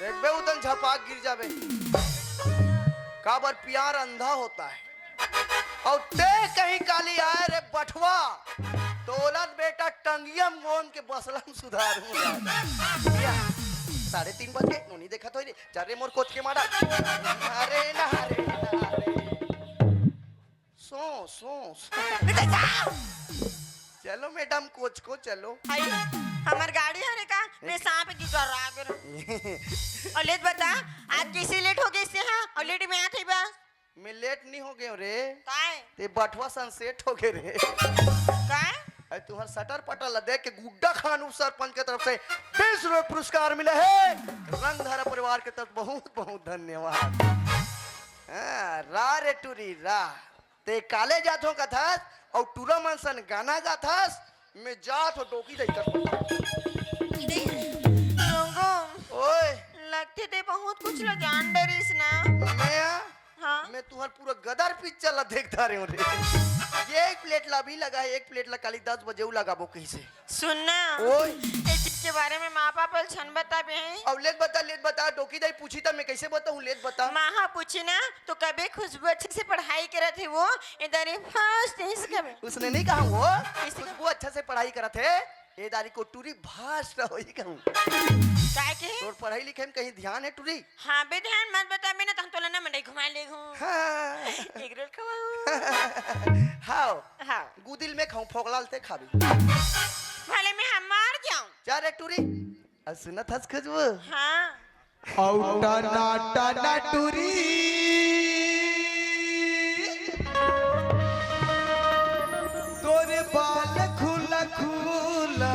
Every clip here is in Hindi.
देखबे उतन झपाक गिर जाबे। काबर प्यार अंधा होता है। और ते कहीं काली आए रे बठवा तोलत बेटा टंगियम गोन के बसलम सुधारूंगा। 3:30 बज गए नोनी देखा तो रे चारे मोर कोच के मारा। अरे ना रे सो सो चलो मैडम कोच को चलो। हमार गाड़ी है का मैं सांप की कर रहा कर। और लेट बता आज कैसे लेट हो गए से हां और लेट में आते बस। मैं लेट नहीं हो गए रे। काहे? ते बठवा सनसेट हो गए रे। काहे? अरे तुम्हार सटर पटल देख के गुड्डा खान उप सरपंच के तरफ से 20 रुपए पुरस्कार मिले है। रंगधारा परिवार के तरफ बहुत बहुत धन्यवाद। रा रे टूरी रा ते काले जातों का था और टूरा मनसन गाना गा था। मैं जात हो टोकी दई कर। ओए लगते थे बहुत कुछ लोग जान डरीस ना। हाँ? मैं तुम्हार पूरा गदर पिक्चर ला देखता रहे रे। ये एक प्लेट ला भी लगा है एक प्लेट ला काली 10 बजे लगाबो कैसे सुनना ओए इस चीज के बारे में माँ पापा छन बता भी हैं। अब लेट बता टोकी दई पूछी था मैं कैसे बताऊं लेट बता। माँ हाँ पूछी ना तो कभी खुशबू अच्छे से पढ़ाई करे थे वो इधर ही फर्स्ट इस कभी उसने नहीं कहा वो खुशबू अच्छा से पढ़ाई करा थे ए दारी को टूरी भाष रहो ही कहूं काय के तोर पढ़ाई लिखाई में कहीं ध्यान है टूरी। हाँ बे ध्यान मत बता मैं ना तो तोला ना मैं घुमा ले हूं एक रोल खवाऊं हां हाँ गुदिल में खाऊं फोकलाल ते खाबी भले मैं हम मार जाऊं जा रे टूरी सुना था खुशबू हाँ औटा नाटा टूरी तोरे बाल खुला खुला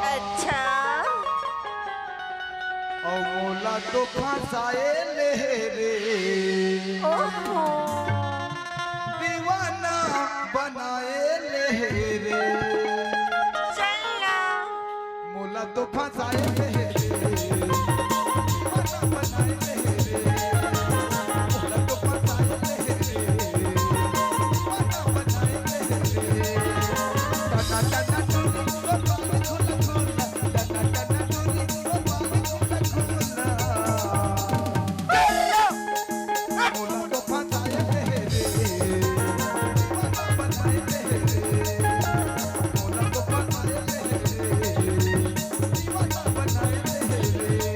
अच्छा और मोला तो फंसाए ले रे ओहो दीवाना बनाए ले रे चलो मोला तो फंसाए ले रे दीवाना बनाए ले रे मोला तो फंसाए ले रे दीवाना बनाए ले रे टाटा टाटा टूरी ओ बाल खुला खुला टाटा टाटा टूरी ओ बाल खुला खुला मोला तो फंसाए ले रे दीवाना बनाए ले रे मोला तो फंसाए ले रे दीवाना बनाए ले रे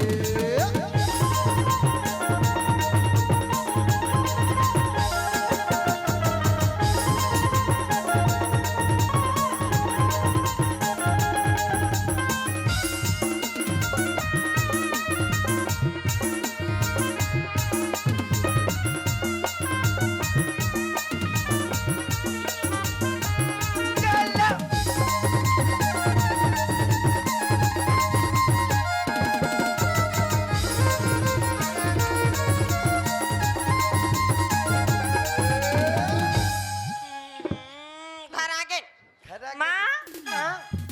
घर आ गए घर आ गए। माँ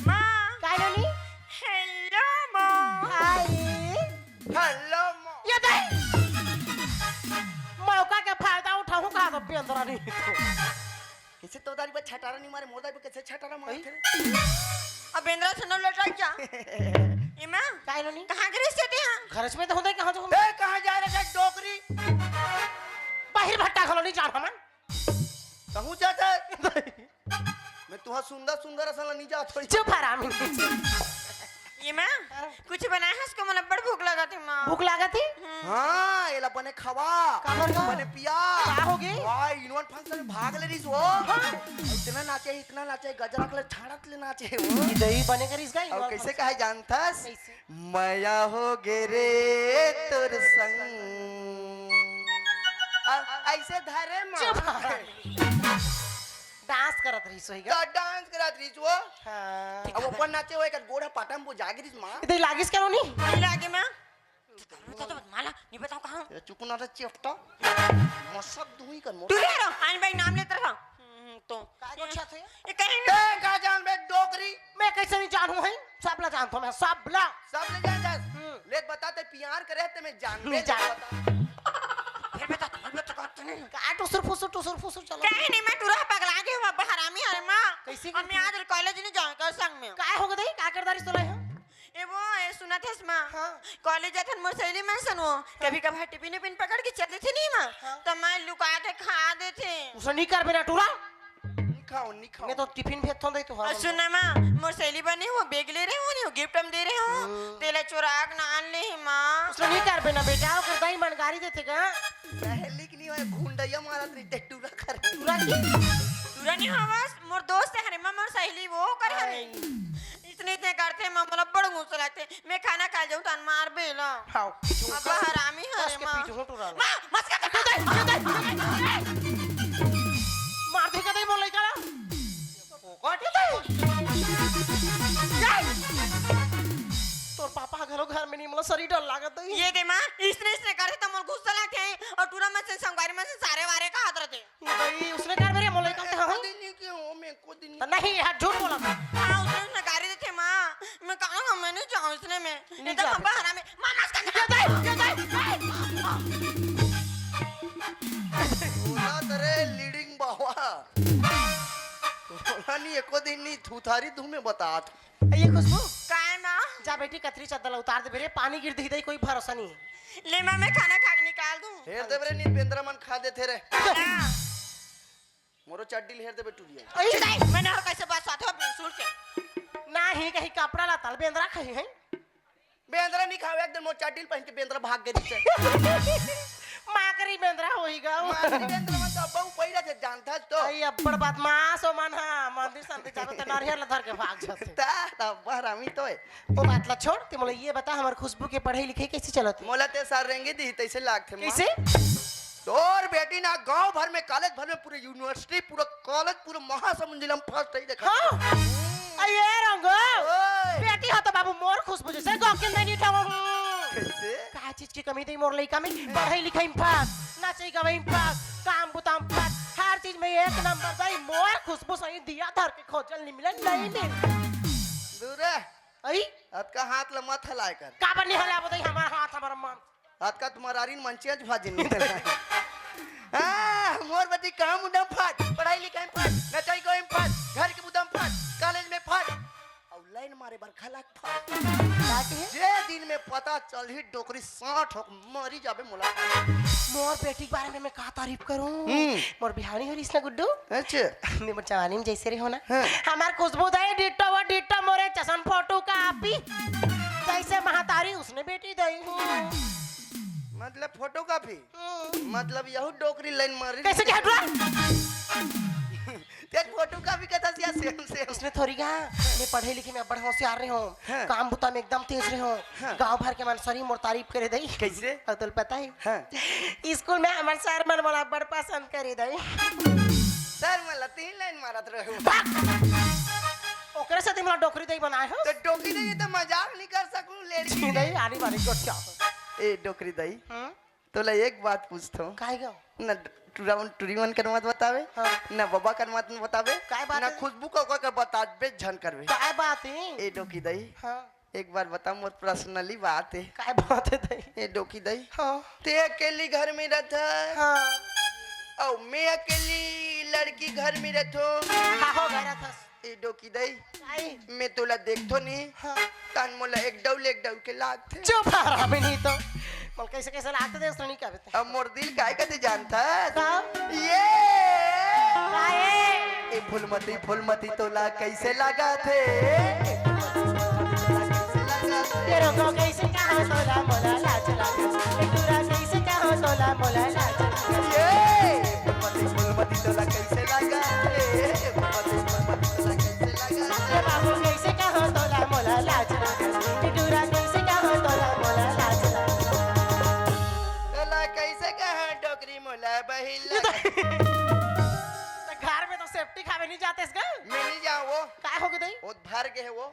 माँ काय रानी हेलो माँ हाय हेलो ये दे मौका के फायदा उठाऊं का तो बेंदरा नहीं कैसे तो दारी पर छटारा नहीं मारे मोरदाई पर कैसे छटारा मारे थे अब बेंद्रा सुनो लटा क्या ये माँ काय रानी कहाँ गिरे से थे यहाँ घर में तो होता है कहां तो ए कहां जा रहे थे डोकरी बाहर भट्टा खलो नहीं जान हमन कहूं जाता है मैं तुहा सुंदर सुंदर असल नहीं जा थोड़ी चुप हरामी ये माँ कुछ बनाया है इसको मतलब बड़ भूख लगा थी माँ भूख लगा थी हां एला बने खवा काबर का? बने पिया का हो गई? वाह इनवन फंक्शन में भाग ले रही वो इतना नाचे गजरा कलर छाड़त ले नाचे वो दही बने कर इसका और कैसे कहे जानथस कैसे? माया हो गे रे तोर संग ऐसे धरे चुप मां हरामी डांस करत रही सोई तो डांस करत रही वो हां अब ऊपर नाचे हुए कर गोड़ा पाटम को जागिरिस मां इधर लागिस करो नहीं नहीं लागे माँ तो माला नहीं बताओ कहाँ चुप ना रे चिफ्टा मसक दुई कर तू ले रहा आन भाई नाम लेते रहा तो काय को अच्छा थे ये कहीं ए का जान बे डोकरी मैं कैसे नहीं जानू है सबला जानता मैं सबला सब ले जान ले बताते प्यार करे ते मैं जान बे जान। फिर बता करते नहीं का टुसुर फुसुर चलो कहीं नहीं मैं तुरा पगला गई हूँ अब हरामी है माँ कैसी और मैं आज कॉलेज नहीं जाऊँ कर संग में काय हो गई का करदारी सोला है ये वो है सुना था इसमें हाँ। कॉलेज जाते मोर सहेली में सुनो कभी कभार टिफिन पिन पकड़ के चलते थे नहीं माँ हाँ। तो मैं लुका के खा देते उसे नहीं कर मेरा टूरा नहीं खाओ मैं तो टिफिन भेज तो दे तो और सुना माँ मोर सहेली बनी वो बैग ले रहे हो नहीं गिफ्ट हम दे रहे हो तेले चुराग नान ले ही माँ उसे नहीं कर बेना बेटा ओकर दाई मन गाड़ी देते का पहले की नहीं है घुंडैया मारा तरी टूरा कर टूरा की तुरा नहीं हवास मोर दोस्त है माँ मोर सहेली वो कर हरे इतने इतने करते माँ मोला बड़ गुस्सा लगते मैं खाना खा जाऊँ तो मार बेला खाओ अब हरामी बस हरे के माँ पीछे टूरा माँ मत कर मार दे का दे मोले का ओ काट दे तोर पापा घरो घर में नहीं मोला शरीर डर लागत है ये दे माँ इसने करते तो मोर गुस्सा लगते हैं और टूरा में से संगवारी में से सारे वारे का हाथ रहते भाई उसने कर मेरे मोले का हां दिन नहीं क्यों मैं को दिन नहीं यार झूठ बोला हाँ उसने गाड़ी देते माँ मैं कहाँ हम मैंने जाऊँ इसने में नहीं तो हम हरा में माँ मत कर बोला तरे लीडिंग बावा बोला नहीं एको दिन नहीं थूथारी तुम्हें बतात ये खुशबू काय माँ जा बेटी कतरी चद्दर उतार दे बेरे पानी गिर दी कोई भरोसा नहीं है ले माँ मैं खाना खा के निकाल दूँ हेर दे बरे नी बेंद्रा मन खा दे थे रे हाँ। मोरो चड्डी हेर दे बेटुरिया मैंने और कैसे बात साथ अपने सुन के नहीं कहीं कपड़ा ला तल बेंद्रा कहीं है बेंद्रा नहीं खावे एकदम मोर चड्डी पहन के बेंद्रा भाग गई से माकरी बेंद्रा होईगा मारी बेंद्रा मन तो बहु पहिरा से जानता तो आई अब्बड़ बदमाश हो मन हां मंदिर संदिर जाबे त नरियर ला धर के भाग जाते ता बहरामी तो है वो बात ला छोड़ ते मोले ये बता हमार खुशबू के पढ़ाई लिखाई कैसे चलत मोला ते सार रेंगे दी तैसे लाग थे कैसे तोर बेटी ना गांव भर में कॉलेज भर में पूरे यूनिवर्सिटी पूरा कॉलेज पूरा महासमुंद जिला में फर्स्ट ही देखा हां अये रंगो ओए बेटी हो तो बाबू मोर खुशबू जैसे गो के नहीं उठाओ कैसे का चीज की कमी थी मोर लइका में पढ़ाई लिखाई में पास नाचे गवाई में पास काम बुताम पास हर चीज में एक नंबर दाई मोर खुशबू सही दिया धर के खोजल नहीं मिले नहीं मिल दूर है आई हाथ का हाथ लम्बा थलाए कर का बनी हला बताई हमार हाथ हमार मन हाथ का तुम्हारा आरीन मंचिया भाजी नहीं मोर बती काम उडम फाट पढ़ाई लिखाई में फाट नचाई गोई में फाट घर के बुदम फाट कॉलेज में फाट और लाइन मारे बरखा लाग फाट लाके है जे दिन में पता चल ही डोकरी 60 हो मरी जाबे मोला मोर बेटी के बारे में मैं का तारीफ करूं मोर बिहानी हो इसने गुड्डू अच्छा मैं जवानी में जैसे रही हो ना हाँ। हमार खुशबू दाई डिट्टो वो डिट्टो मोरे चसन फोटो का आपी जैसे महातारी उसने बेटी दई हूं मतलब फोटो कॉपी मतलब यहू डोकरी लाइन मारी कैसे क्या हुआ तेरे फोटो कॉपी कहता सिया सेम सेम उसने थोड़ी कहा मैं पढ़े लिखे में बड़ा होशियार रही हूँ हाँ। काम बुता में एकदम तेज रही हूँ हाँ। गांव भर के मन सरी मोर तारीफ करे दई कैसे और तुल पता है हाँ। स्कूल में हमार सर मन बोला बड़ पसंद करे दई सर मैं तीन लाइन मारत रहूं ओकरे से तुम डोकरी दई बनाए हो तो डोकरी दई तो मजाक नहीं कर सकूं लड़की दई आनी बारी गोटिया ए डोकरी दई तो ला एक बात पूछतो काहे गो न टूरी मन कर मत बतावे हाँ। न बाबा कर मत बतावे काय बात न है? खुशबू को कर बताबे झन करवे काय बात है ए डोकी दई हाँ एक बार बता मोर पर्सनली बात है काय बात है दई ए डोकी दई हाँ ते अकेली घर में रहता हाँ और मैं अकेली लड़की घर में रहतो हाँ हो गया था ए डोकी दई आई मैं तोला देखतो नहीं हाँ तन मोला एक डौ के लागथे चुप रहा मैं नहीं तो बोल कैसे कैसे लागते दे उसने नहीं क्या बता अब मोर दिल काय कते जानता कब ये काहे ए फूलमती तोला कैसे लगा थे तेरे को कैसे कहा तोला मोला लाज लगा पूरा कैसे कहा तोला मोला लाज लगा ये फूलमती तोला कैसे लगा थे फूलमती तोला कैसे लगा ये बाबू कैसे कहा तोला मोला लाज लगा पूरा कैसे कहा तोला मोला लाज लगा तोला कैसे कहा डोकरी मोला बहिला तो घर में तो सेफ्टी खावे नहीं जाते इसका मैं नहीं जाऊँ वो काय हो गई वो भर गए वो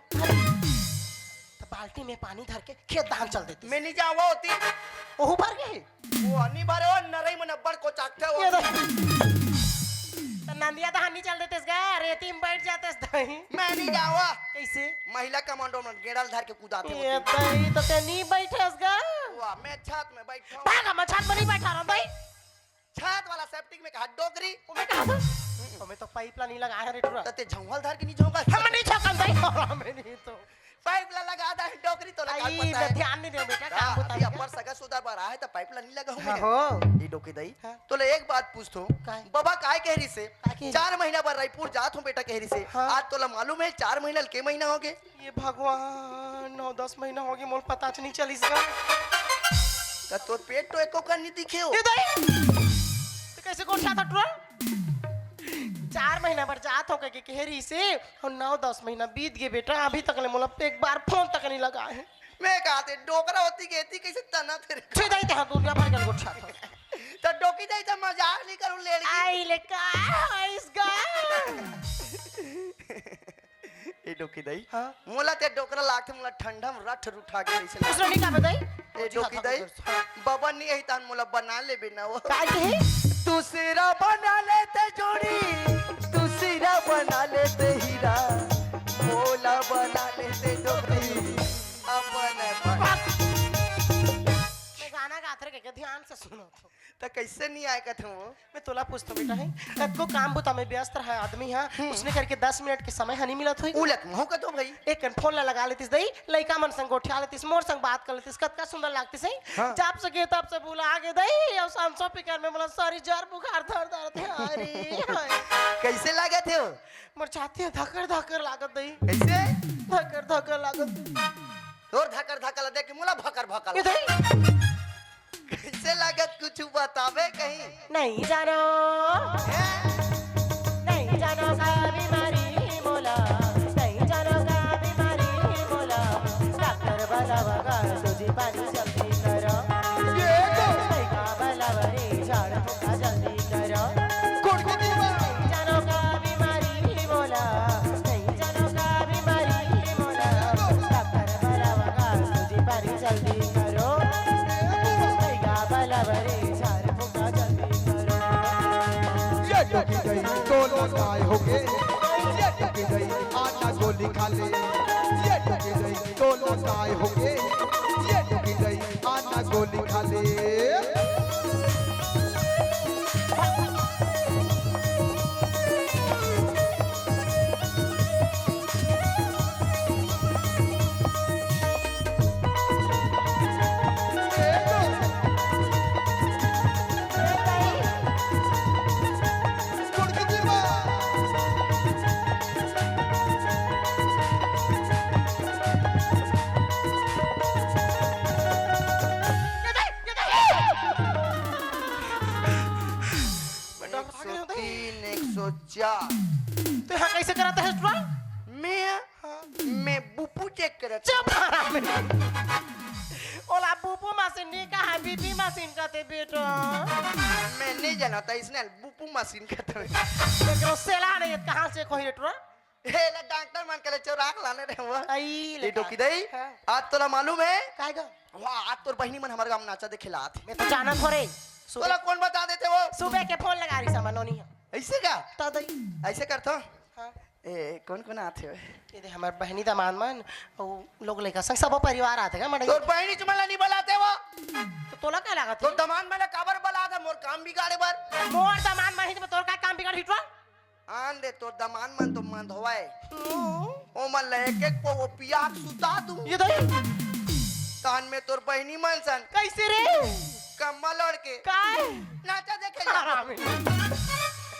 तो बाल्टी में पानी धर के खेत धान चल देते मैं नहीं जाऊँ वो होती ओहू भर गए वो अन्नी भरे वो नरई में नब्बड़ को चाकते ये वो तो नंदिया धान नहीं चल देते इसका रेती में बैठ जाते दही मैं नहीं जाऊँ कैसे महिला कमांडो में गेड़ल धर के कूदाते ये होते दही तो ते नहीं बैठे इसका वाह मैं छत में बैठा हूँ भागा मैं छत में नहीं बैठा रहा दही छत वाला सेप्टिक में कहा डोकरी मैं कहा था हमें तो पाइप ला नहीं लगा है रे टूरा तते झंगल धर के नहीं झोंका हम नहीं छकन दही हमें नहीं तो पाइप ला लगा दा डोकरी तो लगा आई पता मैं है ध्यान नहीं दे बेटा काम अभी बता अपर सगा सुधार बार है तो पाइप ला नहीं लगा हाँ हूं हो ये डोकी दई हाँ। तो ले एक बात पूछतो काय? बाबा काय कहरी से काय कहरी? 4 महीना बाद रायपुर जात हूं बेटा कहरी से हाँ। आज तो ला मालूम है 4 महीना के महीना हो गए ये भगवान 9-10 महीना हो गए मोल पता नहीं चली इसका तो तोर पेट तो एको का नहीं दिखे हो ये दई तो कैसे गोठा था ट्रोल 4 महीना पर जात हो के केहरी से और 9-10 महीना बीत गए बेटा अभी तक ले मोला एक बार फोन तक नहीं लगा है मैं कहते डोकरा होती कहती कैसे तना तेरे छे दई ते दुनिया भर के गोठा था तो डोकी दई तो मजाक नहीं करूं ले आई ले का इसका ये डोकी दई हाँ मोला ते डोकरा लागते मोला ठंडा में रठ उठा के ऐसे दूसरा नहीं का बताई ए डोकी दई बाबा नहीं है तान मोला बना ले बिना वो काय के दूसरा बना लेते जोड़ी दूसरा बना लेते हीरा मोला बना लेते डोकरी अपन मैं गाना गात रहे के ध्यान से सुनो तो कैसे नहीं आए कथे वो मैं तोला पूछता बेटा है कब काम बुता में व्यस्त रहा आदमी है उसने करके 10 मिनट के समय हनी मिला थोई उलट मुंह का तो भाई एक फोन ला लगा लेतिस दई लइका मन संग गोठिया लेतिस मोर संग बात कर लेतिस कतका सुंदर लागतिस है हाँ। जाप सके तब से बुला के दई और सांसो पिकर में मला सारी जर बुखार धर धर थे अरे हाय कैसे लगे थे वो मोर छाती में धकर धकर लागत दई कैसे धकर धकर लागत और धकर धकर देख के मोला भकर ये भकर दई कैसे लागत कुछ बतावे कहीं नहीं जानो नहीं जानो का बीमारी मोला नहीं जानो का बीमारी मोला डॉक्टर बला बगा तुझी पानी जल्दी करो ये तो नहीं का बला बरी झाड़ फूका जल्दी करो कुड़कुड़ी नहीं जानो का बीमारी मोला नहीं जानो का बीमारी मोला डॉक्टर बला बगा तुझी पानी जल्दी करो नहीं का बला बरी झाड़ फूका जल्दी करो ये टोकी गई तो लगाए होगे ये टोकी गई आटा गोली खा ले ये टोकी गई तो लगाए होगे ये टोकी गई आटा गोली खा ले कुड़कुड़ी बेटा भाग रहे हो तो? 103 104 तो यहाँ कैसे कराता है स्ट्रॉन्ग मैं बुपू चेक करत चुप हराम ओला बुबू मशीन नहीं कहा बीबी मशीन कहते बेटा मैं नहीं जानता इसने बुपू मशीन कहते एकरो सेला नहीं कहाँ से कोई रेटरा हे ला डॉक्टर मान के ले चौराक लाने रे वो आई ये डोकी दई हाँ। आज तोला मालूम है काहेगा वाह आज तोर बहिनी मन हमारे गांव नाचा देखे लात मैं तो जाना थोड़े तोला कौन बता देते वो सुबह के फोन लगा रही सामानों नहीं ऐसे का तो दई ऐसे करतो हाँ ए कौन कौन आते हो ये दे हमारे बहनी दामाद मन और लोग लेकर संग सब परिवार आते का मड़ई तोर बहिनी चमला नहीं बुलाते वो तो तोला क्या लगा तो दमान मैंने काबर बुला दे मोर काम बिगाड़े बर मोर दामाद मही तो तोर का काम बिगड़ हिटवा आन दे तोर दमान मन तो मन धोवाए ओ मन ले एक को वो पियाक सुता दूं ये दई कान में तोर बहिनी मन सन कैसे रे कम्बल ओढ़ के काय नाचा देखे जा हराम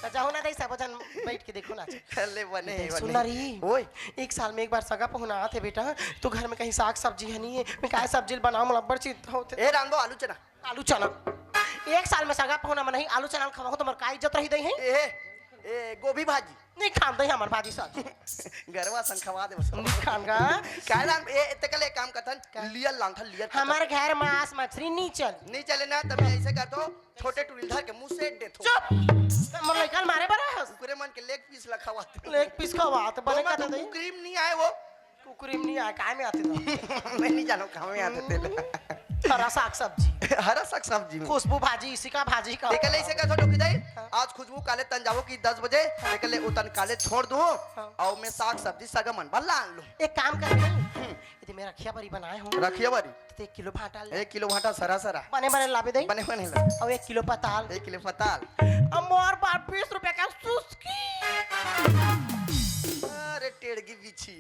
तो जाओ ना दई सब जन बैठ के देखो ना ले बने सुंदरी ओए एक साल में एक बार सगा पहुना आते बेटा तो घर में कहीं साग सब्जी है नहीं है मैं काय सब्जी बनाऊं मला बड़ चिंत होते ए रांदो आलू चना आलू चना एक साल में सगा पहुना में नहीं आलू चना खवाओ तो मर काय इज्जत रही दई है ए गोभी भाजी नहीं खान दई हमर भाजी साथ गरवा सन खवा दे बस नहीं खान का काय नाम ए तकले काम कथन लियल लांथा लियल हमारे घर मांस मछली नहीं चल नहीं चले ना तब मैं ऐसे करतो छोटे टुरिल धर के मुंह से देथो चुप मन निकल मारे बरा कुकुरे मन के लेग पीस लखावाते लेग पीस खवा तो बने का दई क्रीम नहीं आए वो कुकुरीम नहीं आया काय में आते तो मैं नहीं जानो कहां में आते थे हरा साग सब्जी हरा साग सब्जी में खुशबू भाजी इसी का भाजी का निकले इसे कर डोकी दई आज खुशबू काले तन जावो की 10 बजे निकले उतन काले छोड़ दूं और मैं साग सब्जी सगमन भला आन लो एक काम कर यदि मैं रखिया बरी बनाए हूं रखिए बारी तो 1 किलो भाटा ले 1 किलो भाटा सरा सरा बने बने लाबे दई बने बने ला और 1 किलो पताल 1 किलो पताल अमोर बार 20 रुपए का सुस्की अरे टेढ़गी बिछी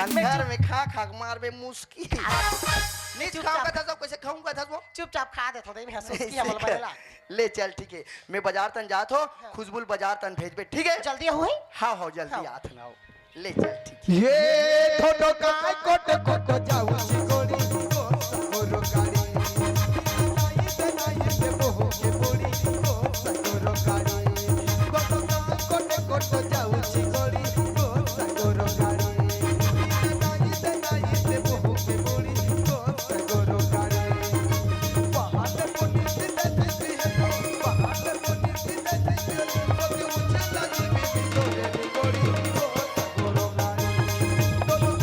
अंधर में खा खा के मारबे मुस्की नीच खाऊंगा था सब कैसे खाऊंगा था वो चुपचाप खा दे थोड़े मैं सोच की हमल बनेला ले चल ठीक है मैं बाजार तन जात हो खुशबुल बाजार तन भेजबे ठीक है जल्दी हुई हाँ हाँ जल्दी आत ना हो ले चल ठीक है ये थोड़ो काय कोट कोट जाऊ चिकोड़ी को सगोरो गाड़ी नाई पे बोहो के बोड़ी को सगोरो गाड़ी कोट काय कोट कोट जाऊ चिकोड़ी को सगोरो गाड़ी नाई पे बोहो के बोड़ी को सगोरो गाड़ी पहाड़ कोटी से देखती है पहाड़ कोटी से देखती है तो मुझे लगी भी तोरे गोड़ी को सगोरो गाड़ी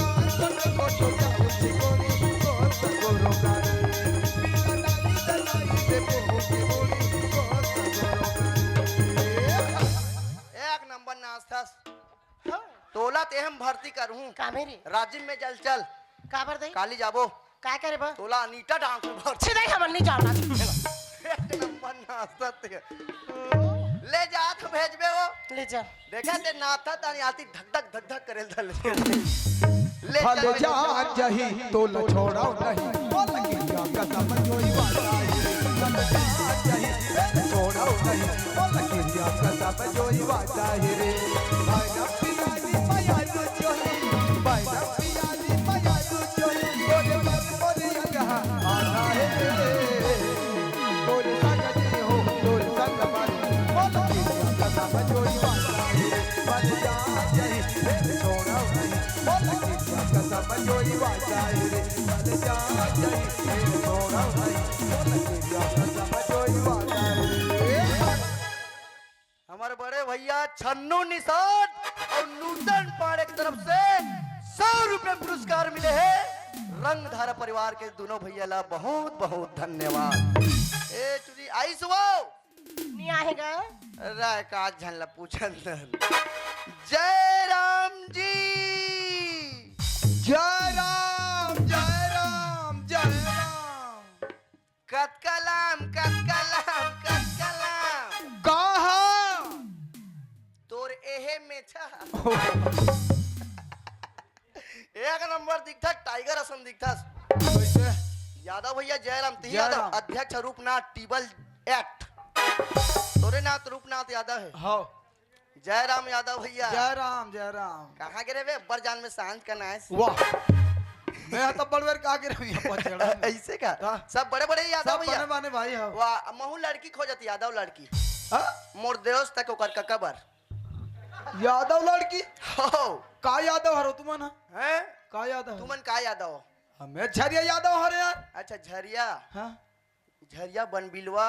एक नंबर नाश्ता तोला ते हम भर्ती करूं का मेरी राजिम में जल चल का बर दे काली जाबो का करे बा तोला अनीता डांस में भर्ती सीधे हमन नहीं जाना एक नंबर नाश्ता ते ले जा तो भेजबे वो ले जा देखा ते नाता तानी आती धक धक करेल धल ले हल चल जा जही तो ल छोड़ो नहीं बोल के क्या कसम जोई वाला हल जा जही छोड़ो नहीं बोल के क्या कसम जोई वाला रे भाई ना पियाली माया रो जोई भाई ना पियाली माया रो जोई बोले बोले यहाँ आना है तोरे संग जी हो तोरे संग मारी बोल के क्या कसम जोई वाला रे हल जा जही छोड़ो नहीं बोल के कसम जोई वाला रे हल जा जही छोड़ो नहीं बोल के क्या कसम जोई वाला रे हमारे बड़े भैया छन्नू निषाद और नूतन पाड़े की तरफ से 100 रुपए पुरस्कार मिले हैं रंगधारा परिवार के दोनों भैया ला बहुत बहुत धन्यवाद ए चुरी आई सुबह नहीं आएगा राय का झनला पूछन जय राम जी जय राम जय राम जय राम कतकलाम कतकलाम कतकलाम कहा तोर एहे में छा एक नंबर दिखता टाइगर असम दिखता यादव भैया जयराम ती यादव जयराम। अध्यक्ष रूपनाथ टीबल एक्ट तोरे नाथ रूपनाथ यादव है हाँ जयराम यादव भैया जय राम जय राम कहाँ गिरे वे बरजान में सांझ का नाश वाह मैं तो बड़वेर का गिर हुई पहुंचड़ा ऐसे का हाँ। सब बड़े बड़े यादव सब भैया बने बने भाई हो वाह महू लड़की खोजत यादव लड़की हाँ? मोर देवस तक ओकर कबर यादव लड़की हो का यादव हरो तुमन हैं का यादव तुमन का यादव हमें झरिया यादव हरे यार अच्छा झरिया हाँ झरिया बनबिलवा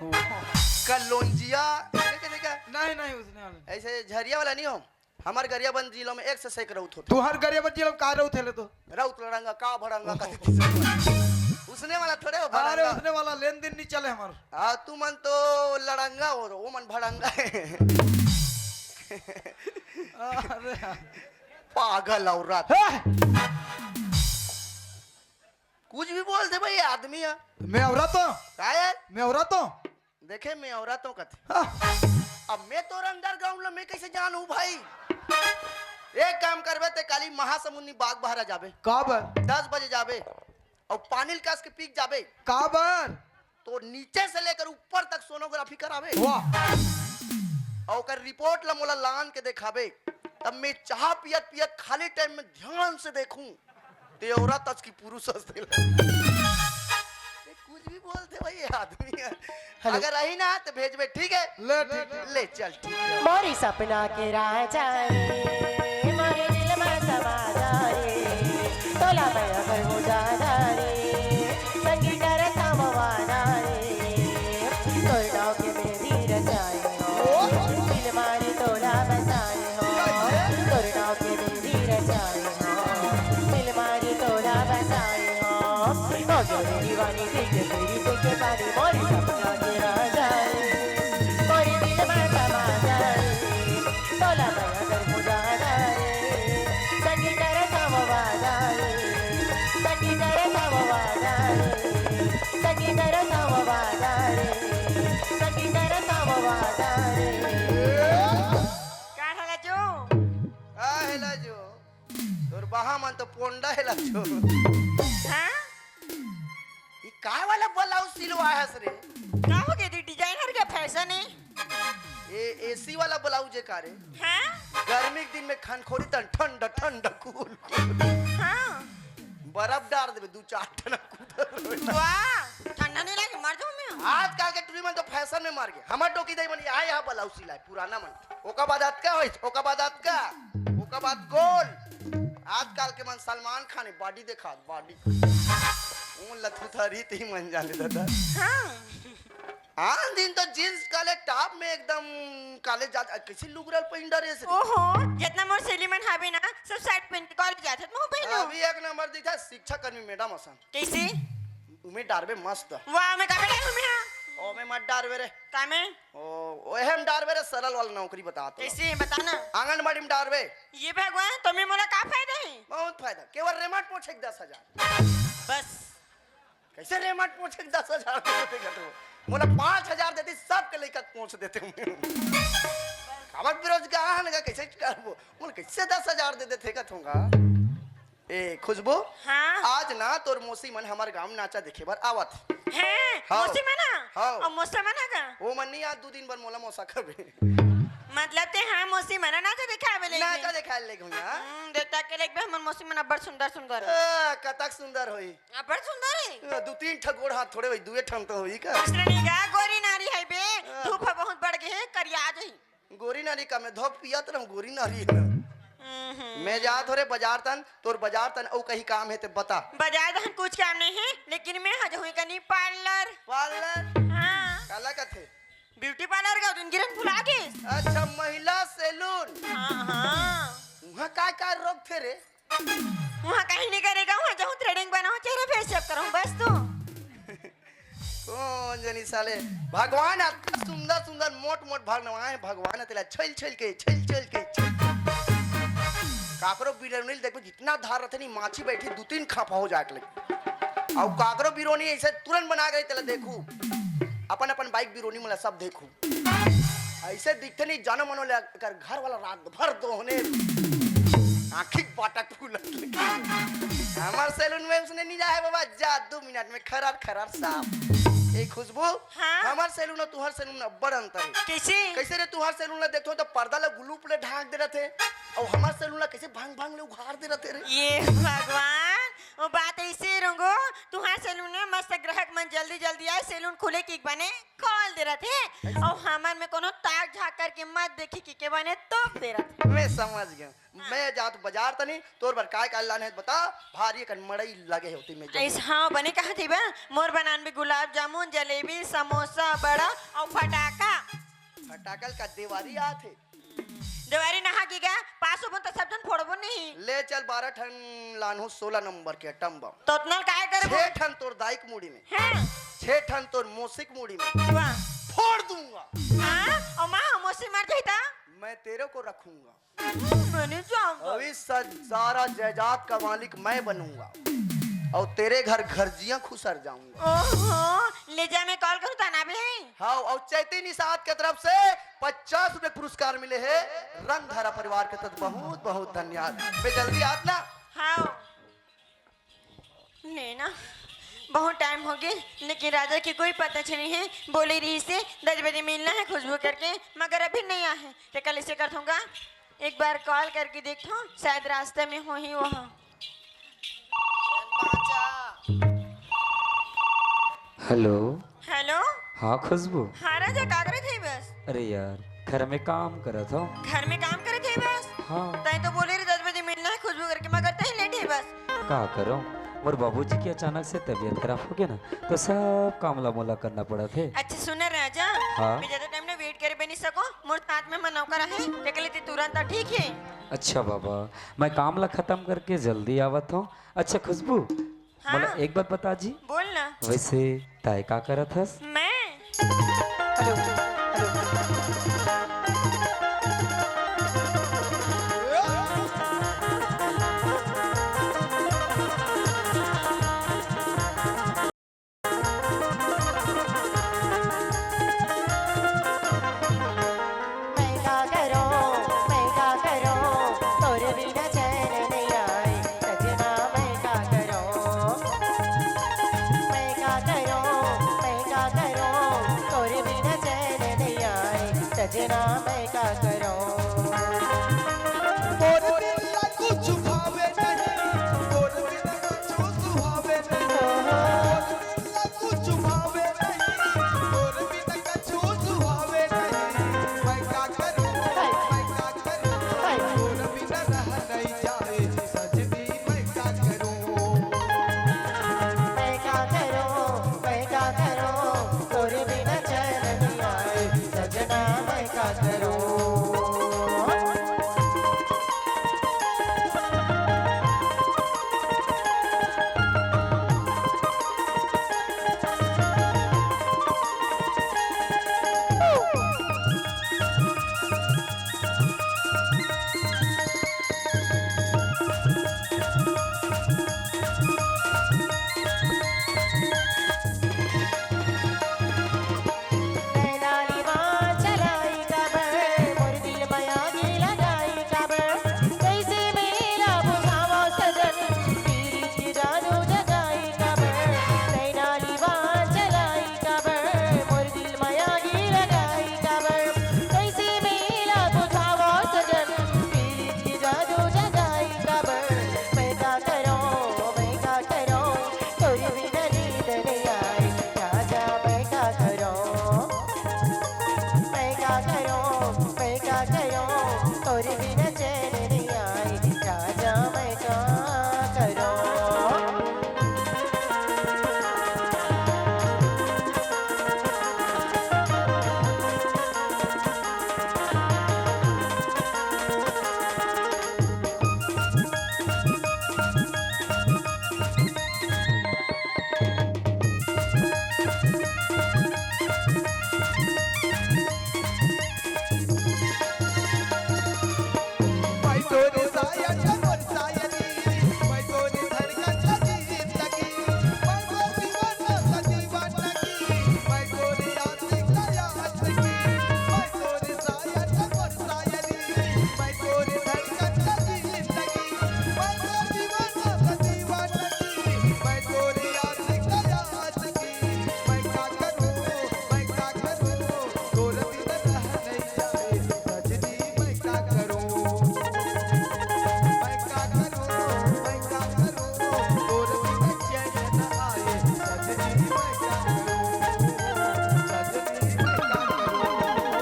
कलोंजिया नहीं नहीं उसने वाले ऐसे झरिया वाला नहीं हो हमारे गरियाबंद जिलों में 1 से 1 रउत होते तू हर गरीब बच्ची लोग का रहो थे तो रउत लड़ंगा का भड़ंगा का उसने वाला थोड़े हो अरे भड़ंगा उसने वाला लेन देन नहीं चले हमार हाँ तू मन तो लड़ंगा हो वो मन भड़ंगा है अरे पागल औरत हाँ। कुछ भी बोल दे भाई आदमी है मैं औरत हूँ का यार मैं औरत हूँ देखे मैं औरतों का थे हाँ। अब मैं तो अंडरग्राउंड में कैसे जानू भाई एक काम करबे ते काली महासमुंदी बाग बहरा जाबे काबर 10 बजे जाबे और पानी कास के पीक जाबे काबर तो नीचे से लेकर ऊपर तक सोनोग्राफी कराबे वाह और ओकर रिपोर्ट ला मोला लान के दिखाबे तब मैं चाह पियत पियत खाली टाइम में ध्यान से देखूं ते औरत आज की पुरुष हंसते कुछ भी बोलते भाई आदमी है अगर रही ना तो भेजबे ठीक है ले ठीक है। ले चल ठीक है मोरी सपना के राजा रे मोरे दिल में समा जा रे तोला मैं अगर हो जाना रे संगीत रखा मवाना रे तोर नाव के मेरी रचाई हो दिल मारी तोला बसाई हो तोर नाव के मेरी रचाई हो दिल मारी तोला बसाई हो ओ जोड़ी दीवानी तेरे तेरी के पानी मोरी सपना के राजा रे मोरे दिल में समा जा रे तोला मैं अगर हो जाना रे संगीत रखा मवाना रे संगीत रखा मवाना रे संगीत रखा मवाना रे संगीत रखा मवाना रे का ढाला जो मन तो पोंडा है लच्छो हाँ ये काय वाला ब्लाउज सिलवा है रे क्या हो गया डिजाइनर का फैशन है ये एसी वाला ब्लाउज है कारे हाँ गर्मी के दिन में खनखोरी तन ठंड ठंड कूल कूल हाँ बर्फ डाल देबे दू चार टन कूदर वाह ठंडा नहीं लगे मर जाऊं मैं आजकल के टूरी मन तो फैशन में मार गए हमर टोकी दई मन यहाँ ब्लाउज सिलाई पुराना मन ओका बाद आज का होई ओका बाद आज का ओका बाद गोल आजकल के मन सलमान खान है बॉडी देखा बॉडी उन लथुथरी ती मन जाने दादा हाँ हाँ दिन तो जींस काले टॉप में एकदम काले जा कैसे लुगरल पहिन डरे से ओहो जितना मोर सेलीमन हावे ना सब शर्ट पहन के कॉलेज जाते मैं पहनो अभी एक नंबर दिखा शिक्षा कर्मी मैडम असन कैसे उमे डारबे मस्त वाह मैं कब डालूं मैं ओ मैं मत डारबे रे का मैं ओ एहम डारबे रे सरल वाला नौकरी बता तो कैसे बताना आंगनबाड़ी में डारबे ये भगवान तुम्हें मोला का फायदा है बहुत फायदा केवल रेमट पोछे 10,000 बस कैसे रेमट पोछे 10,000 देते तो बोला 5,000 देती सबके लेकर पहुंच देते हूँ खबर बेरोजगार है कैसे करबो बोल कैसे 10,000 दे देते का थूंगा ए खुशबू हाँ आज ना तोर मौसी मन हमार गांव नाचा देखे बर आवत है हाँ। मौसी मना हाँ। और मौसा मना का वो मन नहीं आज 2 दिन बर मोला मौसा खबे मतलब ते हाँ मौसी मना ना तो देखा आवे ले नाचा देखा ले घुया देखता के लेके हमर मौसी मना बड़ सुंदर सुंदर कतक सुंदर होई बड़ सुंदर है 2-3 ठगोड़ हाथ थोड़े होई 2 ठम तो होई का दूसरे का गोरी नारी है बे धूप बहुत बढ़ गई है करिया जाई गोरी नारी का मैं धोप पियत रहूं गोरी नारी है मैं जा थोड़े बाजार तन तोर बाजार तन औ कहीं काम है ते बता बाजार दहन कुछ काम नहीं है लेकिन मैं हज हुई कनी पार्लर पार्लर हाँ काला कथे ब्यूटी पार्लर का दिन गिरन फुला के अच्छा महिला सैलून हाँ हाँ वहाँ काय रोग थे रे वहाँ कहीं नहीं करेगा वहाँ जाऊँ थ्रेडिंग बनाऊँ चेहरा फेशियल करूँ बस तो कौन जनी साले भगवान इतना सुंदर सुंदर मोट मोट भगवान भगवान तेला छल छल के काकरो बिरौनी देखो जितना धार रहते नहीं माछी बैठी 2-3 खापा हो जाके लगे और काकरो बिरौनी ऐसे तुरंत बना गई तेला देखू अपन अपन बाइक बिरौनी मला सब देखू ऐसे दिखते नहीं जानो मनो ले कर घर वाला रात भर दोहने आँखी बाटक फूलत लगी हमार सैलून में उसने नहीं जाए बाबा जा 2 मिनट में खरार खरार साफ ए खुशबू हाँ? हमार सैलून और तुहार सैलून में बड़ अंतर है कैसे कैसे रे तुहार सैलून देखो तो पर्दा ले गुलूप ले ढाक दे रहे थे और हमार सैलून कैसे भांग भांग ले उघाड़ दे रहे थे रे ये भगवान वो बात ऐसे रंगो तुम्हारे सैलून में मस्त ग्राहक मन जल्दी जल्दी आए सैलून खुले की बने खोल दे रहे थे और हमार में कोनो ताक झाक करके मत देखी की बने तोप दे रहे थे मैं समझ गया मैं जात बाजार तनी तोर बर काय का लाने बता भारी कन मड़ई लगे होती मैं ऐसा हाँ बने कहा थी बा मोर बनान में गुलाब जामुन जलेबी समोसा बड़ा और फटाका फटाकल का देवारी आथे देवारी नहा की गा पास हो तो सब जन फोड़बो नहीं ले चल 12 ठन लानहु 16 नंबर के टम्बम तो उतना काय करबो 6 ठन तोर दाइक मुड़ी में हैं 6 ठन तोर मोसिक मुड़ी में वाह फोड़ दूंगा हां और मां हमसे मर जाता मैं तेरे को रखूंगा मैंने जाऊंगा अभी सारा जायदाद का मालिक मैं बनूंगा और तेरे घर घरजियां खुसर जाऊंगा ओहो ले जा मैं कॉल करूं तना भी हाँ और चैती निषाद के तरफ से 50 रुपए पुरस्कार मिले हैं रंगधारा परिवार के तरफ बहुत बहुत धन्यवाद मैं जल्दी आना हाँ लेना बहुत टाइम हो गए लेकिन राजा की कोई पता नहीं है बोली रही से 10 बजे मिलना है खुशबू करके मगर अभी नहीं आया है तो कल इसे कर दूंगा एक बार कॉल करके देखता हूँ शायद रास्ते में हो ही वहाँ हेलो हेलो हाँ खुशबू हाँ राजा का करे थे बस अरे यार घर में काम कर था घर में काम करे थे बस हाँ तय तो बोले रही 10 बजे मिलना है खुशबू करके मगर तय लेट है बस का करो और बाबूजी की अचानक से तबीयत खराब हो गया ना तो सब कामला मोला करना पड़ा थे अच्छा सुन राजा हाँ? मैं ज्यादा टाइम ना वेट करे भी नहीं सको मोर साथ में मैं नौकर है निकले थे तुरंत आ, ठीक है अच्छा बाबा मैं कामला खत्म करके जल्दी आवत हूँ अच्छा खुशबू हाँ? बोला एक बात बता जी बोल ना वैसे ताय का करत हस मैं मैं का करो तोर बिना चैन नहीं आए सजना मैं का करूं मोर दिल ला कुछ भावे नहीं मोर दिल कुछ सुहावे नहीं मोर दिल ला कुछ भावे नहीं मोर दिल कुछ सुहावे नहीं मैं का करूं मोर बिना रह नहीं जाए सजनी मैं का करूं मैं का करूं तोरे बिना चैन नहीं आए सजना मैं का करूं नैनाली माँ चलाई कबर मोर दिल माया की लगाई कबर कैसे मेरा बुझावा सजन पीरी की जादू जगाई कबर नैनाली माँ चलाई कबर मोर दिल माया की लगाई कबर कैसे मेरा बुझावा सजन पीरी की जादू जगाई कबर मैं का करूं तोरी बिना नींद नहीं आई राजा मैं का करूं तोरे बिना चैन नहीं आई राजा मैं का करूं मैं तोरे साया चमन सायनी मैं तोरे धड़कन लगी लगी मैं तो दीवाना सा दीवाना की मैं तोरे आशिक सा आशिक मैं तोरे साया चमन सायनी मैं तोरे धड़कन लगी लगी मैं तो दीवाना सा दीवाना की मैं तोरे आशिक सा आशिक मैं का करूं तोरे बिना रह नहीं जाए सजनी मैं का करूं मैं का करूं तोर बिना चैन न आए सजनी मैं का करूं सजनी मैं का करूं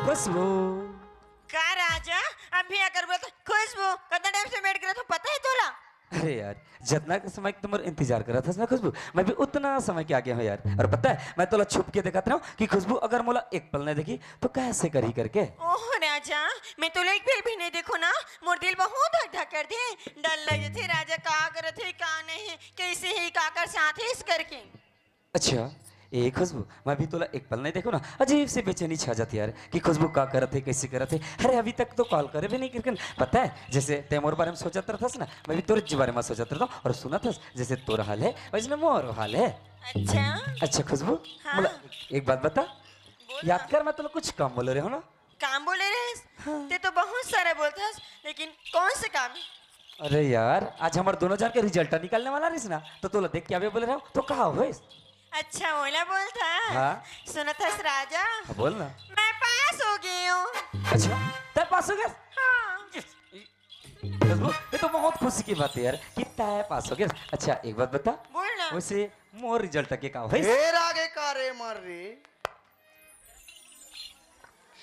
खुशबू का राजा अभी अगर बोल खुशबू कितना टाइम से वेट कर रहा था पता है तोला अरे यार जितना के समय तुम्हारा इंतजार कर रहा था ना खुशबू मैं भी उतना समय के आगे हूँ यार और पता है मैं तोला छुप के दिखाता हूँ कि खुशबू अगर मोला एक पल नहीं देखी तो कैसे करी करके ओह राजा मैं तो एक बेर भी नहीं देखो ना मोर दिल बहुत धक धक कर दे डर लगे थे राजा का करत है का नहीं कैसे ही का कर साथ ही इस करके अच्छा ए खुशबू मैं भी तोला एक पल नहीं देखो ना अजीब से बेचैनी छा जाती यार कि खुशबू का करत है कैसे करत है अरे अभी तक तो कॉल करे भी नहीं करके पता है जैसे तैमोर बारे में सोचत रहता ना मैं भी तोरे बारे में सोचत रहता और सुना था जैसे तोरा हाल है वैसे मोर हाल है अच्छा अच्छा खुशबू हाँ। मोला एक बात बता बोल याद कर मैं तोला कुछ काम बोल रहे हो ना काम बोले रहे ते तो बहुत सारा बोलता लेकिन कौन से काम अरे यार आज हमारे दोनों जन के रिजल्ट निकलने वाला रही ना तो तोला देख के आवे बोल रहा हूँ तो कहा हो अच्छा ओला बोलता हाँ। सुना था राजा बोल ना मैं पास हो गई हूँ अच्छा तय पास हो गया हाँ। खुशबू ये तो बहुत खुशी की बात है यार कि तय पास हो गया अच्छा एक बात बता बोल ना वैसे मोर रिजल्ट के का है ढेर आगे का रे मर रे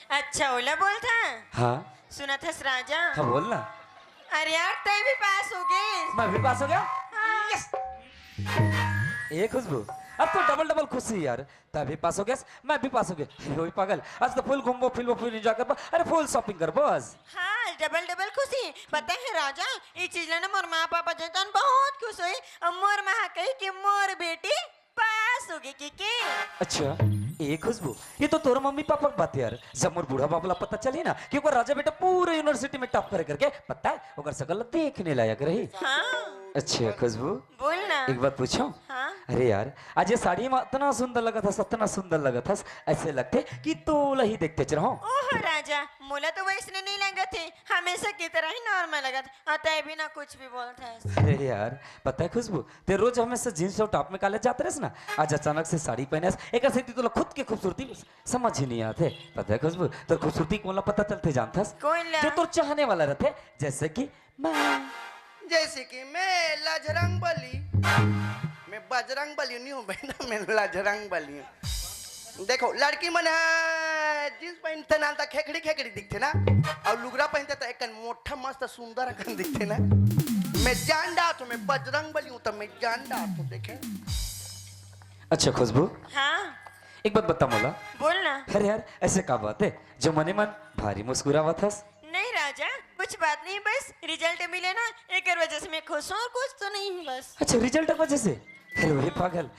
अच्छा ओला बोलता हाँ सुना था राजा हाँ बोल ना अरे यार तय भी पास हो गई मैं भी पास हो गया हाँ। ए खुशबू अब तो डबल डबल खुशी यार तभी पास हो गया मैं भी पास हो गया वही पागल आज तो फुल घूमबो फिल्मो फिर एंजॉय करबो अरे फुल शॉपिंग करबो आज हाँ डबल डबल खुशी पता है राजा ये चीज लेना मोर माँ पापा जैतन बहुत खुश हुई और मोर माँ कही कि मोर बेटी पास हो गई के अच्छा ए खुशबू ये तो तोर मम्मी पापा की बात है यार जब मोर बूढ़ा बाबला पता चली ना कि ओकर राजा बेटा पूरे यूनिवर्सिटी में टॉप करे करके पता है ओकर शकल देखने लायक रही हाँ अच्छा खुशबू बोल ना एक बात पूछो हाँ अरे यार आज ये साड़ी में इतना सुंदर लगा था, इतना सुंदर लगा था, ऐसे लगते कि तोला ही देखते चल रहा हूँ। ओह राजा, मोला तो वैसने नहीं लगा थे, हमेशा की तरह ही नॉर्मल लगा था, अतः भी ना कुछ भी बोलता है। अरे यार पता है खुशबू, ते रोज हमेशा जींस और टॉप में कॉलेज जाते रहे ना, आज अचानक से साड़ी पहने एक ऐसे तो खुद की खूबसूरती समझ ही नहीं आते। पता है खुशबू, तो खूबसूरती कौन पता चलते जानता कौन ला? जो तो चाहने वाला रहते, जैसे कि मैं। जैसे कि मैं लजरंग बली, मैं बजरंग बली नहीं हूँ बहना, मैं लजरंग बली हूँ। देखो लड़की मन जींस पहनते ना तो खेकड़ी खेकड़ी दिखते ना, और लुगड़ा पहनते तो एक मोटा मस्त सुंदर अकन दिखते ना। मैं जान डाट हूँ, मैं बजरंग बली हूँ, तो मैं जान डाट हूँ। देखे अच्छा खुशबू, हाँ एक बात बता मोला। बोलना। अरे यार ऐसे का बात है जो मने मन भारी मुस्कुरावा था? नहीं राजा, कुछ बात नहीं, बस रिजल्ट मिले ना, एक वजह से मैं खुश हूँ और कुछ तो नहीं हूँ बस। अच्छा रिजल्ट की वजह से? अरे वही पागल,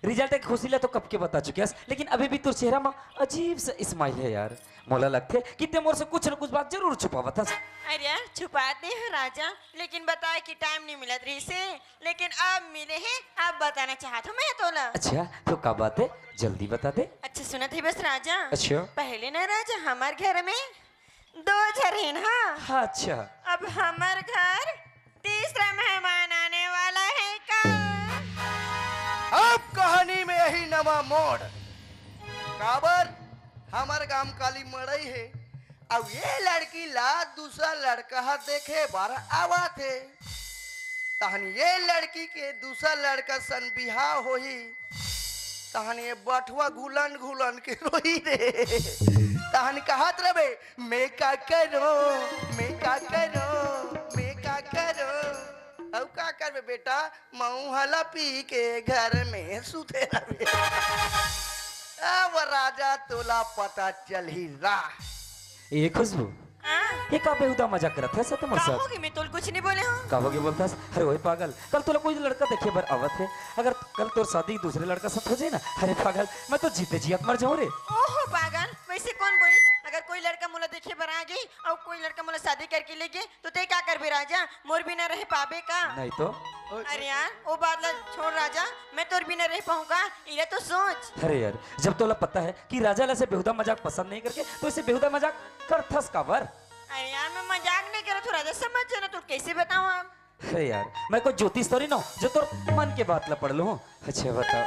रिजल्ट एक खुशी ले तो कब के बता चुके, लेकिन अभी भी तो चेहरा में अजीब सा स्माइल है यार। मोला लगते कि ते मोर से कुछ न कुछ बात जरूर छुपावा था। अरे यार छुपाते हैं राजा, लेकिन बताए कि टाइम नहीं मिला रही से, लेकिन अब मिले हैं, अब बताना चाहता हूँ मैं तोला। अच्छा तो का बात है, जल्दी बता दे। अच्छा सुना थे बस राजा। अच्छा। पहले ना राजा हमारे घर में 2 घर हैं ना। हाँ अच्छा। अब हमारे घर तीसरा मेहमान आने वाला है का। अब कहानी में यही नवा मोड़। काबर हमारे गांव काली मड़ई है, अब ये लड़की ला दूसरा लड़का देखे बार आवा थे, तहन ये लड़की के दूसरा लड़का सन बिहा हो ही, तहन ये बठुआ घुलन घुलन के रोही रे, तहन कहत रहे मैं का करो, मैं का करो, मैं का करो। अब का करबे बेटा, मऊ हला पी के घर में सुते रहे। अब राजा तोला पता चल ही रहा। ये खुशबू, हाँ? ये का बेहुदा मजाक करत है सब तुम्हारे साथ? कहोगे मैं तोल कुछ नहीं बोले हूँ। कहोगे बोलता है? अरे वही पागल, कल तोला कोई लड़का देखे बर आवत है, अगर कल तोर शादी दूसरे लड़का साथ हो जाए ना, अरे पागल मैं तो जीते जी मर जाऊं रे। ओहो पागल, वैसे कौन बोले, अगर कोई लड़का मुला देखे बर आ गई और कोई लड़का मुला शादी करके ले गए तो ते क्या करबे राजा, मोर बिना रह पाबे का? नहीं तो। अरे यार वो बात ला छोड़ राजा, मैं तोर बिना रह पाऊंगा, ये तो सोच। अरे यार जब तोला पता है कि राजा से बेहुदा मजाक पसंद नहीं करके तो इसे बेहुदा मजाक करथस काबर? अरे यार मैं मजाक नहीं कर रहा, तू राजा समझ जाना, तू कैसे बताऊं अब। अरे यार मैं कोई ज्योतिष थोड़ी ना हूं जो तोर मन के बात ला पढ़ लूं। अच्छा बताओ,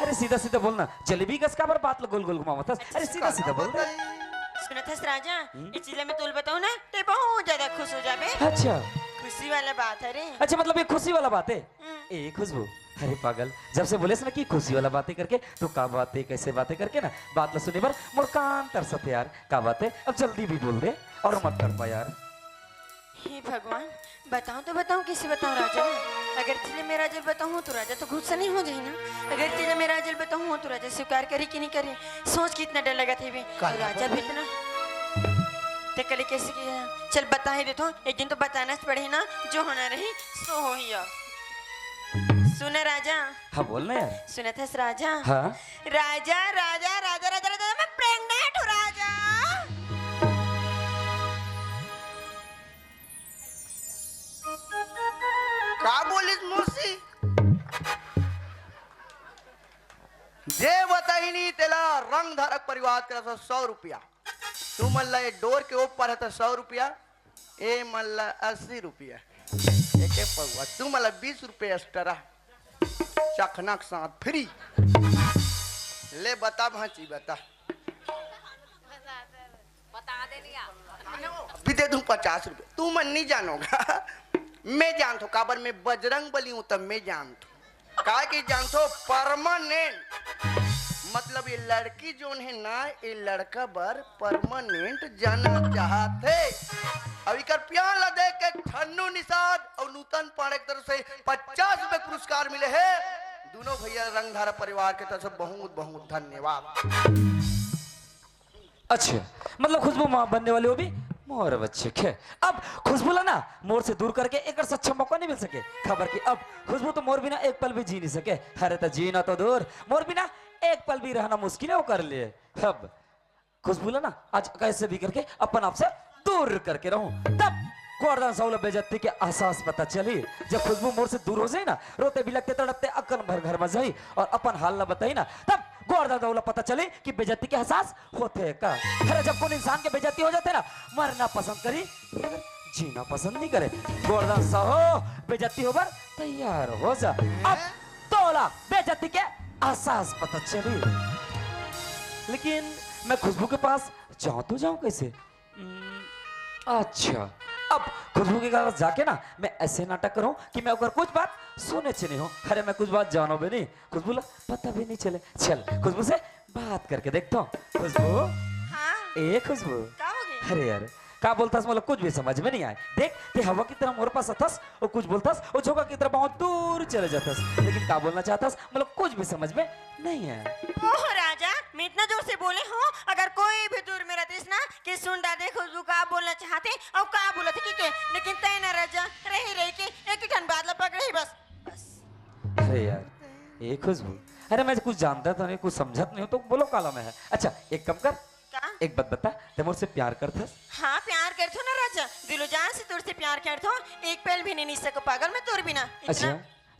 अरे सीधा सीधा बोलना, जलेबी कस काबर बात ला गोल गोल घुमावत हस? अरे सीधा सीधा बोल दे। सुना था राजा, इस चीज मैं तुल बताऊं ना ते बहुत ज्यादा खुश हो जाबे। अच्छा खुशी वाला बात है रे। अच्छा मतलब ये खुशी वाला बात है? ए खुशबू, अरे पागल जब से बोले ना कि खुशी वाला बातें करके तो का बातें कैसे बातें करके ना बात ला सुने बार मोर कान तरसत यार। का बात है अब जल्दी भी बोल दे और मत कर पा यार। हे भगवान, बताऊं तो बताऊं, कैसे बताऊं राजा? अगर तुझे मेरा जल बताऊं तो राजा तो गुस्सा नहीं हो जाए ना, अगर तुझे मेरा जल बताऊं तो राजा स्वीकार करे कि नहीं करे, सोच कितना डर लगा थे तो राजा भी इतना ते कल कैसे किया। चल बता ही देता हूं, एक दिन तो बताना पड़े ना, जो होना रही सो हो ही। सुना राजा। हाँ बोलना यार। सुना था राजा। हाँ राजा राजा राजा राजा राजा मैं प्रेग्नेंट हूँ राजा। का बोलिस मौसी? जे बताई नहीं तेला रंग धारक परिवार तेरा 100 रुपया, तू मल्ला ये डोर के ऊपर है तो 100 रुपया, ए मल्ला 80 रुपया, एक पौवा, तू मल्ला 20 रुपये एक्स्ट्रा, चखनक साथ फ्री। ले बता भांची बता, भी दे दूं 50 रुपये, तू मन नहीं जानोगा, मैं जानता हूँ, काबर मैं बजरंग बली हूँ तब मैं जानता हूँ, का कि जानता हूँ परमानेंट, मतलब ये लड़की जो है ना ये लड़का बर परमानेंट जाना चाहते। अभी कर प्यार ला देख के ठन्नू निषाद और नूतन पांडे की तरफ से 50 रुपए पुरस्कार मिले हैं। दोनों भैया रंगधारा परिवार के तरफ से बहुत बहुत धन्यवाद। अच्छा मतलब खुशबू माँ बनने वाले हो भी मोर बच्चे के, अब खुशबू ला ना मोर से दूर करके एक अच्छा मौका नहीं मिल सके। खबर की अब खुशबू तो मोर बिना एक पल भी जी नहीं सके। अरे तो जीना तो दूर, मोर बिना एक पल भी रहना मुश्किल है वो कर लिए। अब खुशबू ला ना आज कैसे भी करके अपन आपसे दूर करके रहूं, तब गोवर्धन साहू बेजती के एहसास पता चली जब खुशबू मोर से दूर हो जाए ना, रोते बिलकते तड़पते अकन भर घर में जाई और अपन हाल न बताई ना, तब गोवर्धन साहू पता चली कि बेजती के एहसास होते है का। अरे जब कोई इंसान के बेजती हो जाते ना, मरना पसंद करी मगर जीना पसंद नहीं करे। गोवर्धन साहू बेजती होकर तैयार हो जा। अब तोला बेजती के एहसास पता चली, लेकिन मैं खुशबू के पास जाऊं तो जाऊं कैसे? अच्छा, अब खुशबू के पास जाके ना मैं ऐसे नाटक करूं कि मैं अगर कुछ बात सुने नहीं हूं। अरे मैं कुछ बात जानो भी नहीं, खुशबू ला पता भी नहीं चले। चल खुशबू से बात करके देखता हूँ। खुशबू, हाँ ए खुशबू, का हो गई? अरे यार का बोलतास मतलब कुछ भी समझ में नहीं आए। देख ते हवा की तरह मोर पास अथस और कुछ बोलतास और झोंका की तरह बहुत दूर चले जातस, लेकिन का बोलना चाहतास मतलब कुछ भी समझ में नहीं आया। ओह राजा, मैं इतना जोर से बोले हूँ, अगर कोई भी दूर में रहतीस ना कि सुन डाले खुशबू का बोलना चाहते और का बोला थे ठीक है, लेकिन तय ना राजा रही के एक ही ठन बादल पकड़े ही बस बस। अरे यार ए खुशबू, अरे मैं कुछ जानता था नहीं, कुछ समझत नहीं हो तो बोलो काला में है। अच्छा एक कम कर, का? एक बात बता, ते मुझसे प्यार करथस? हाँ प्यार करथो ना राजा, दिलो जान से तुर से प्यार करथो, एक पल भी नहीं सको पागल मैं तुर बिना। अच्छा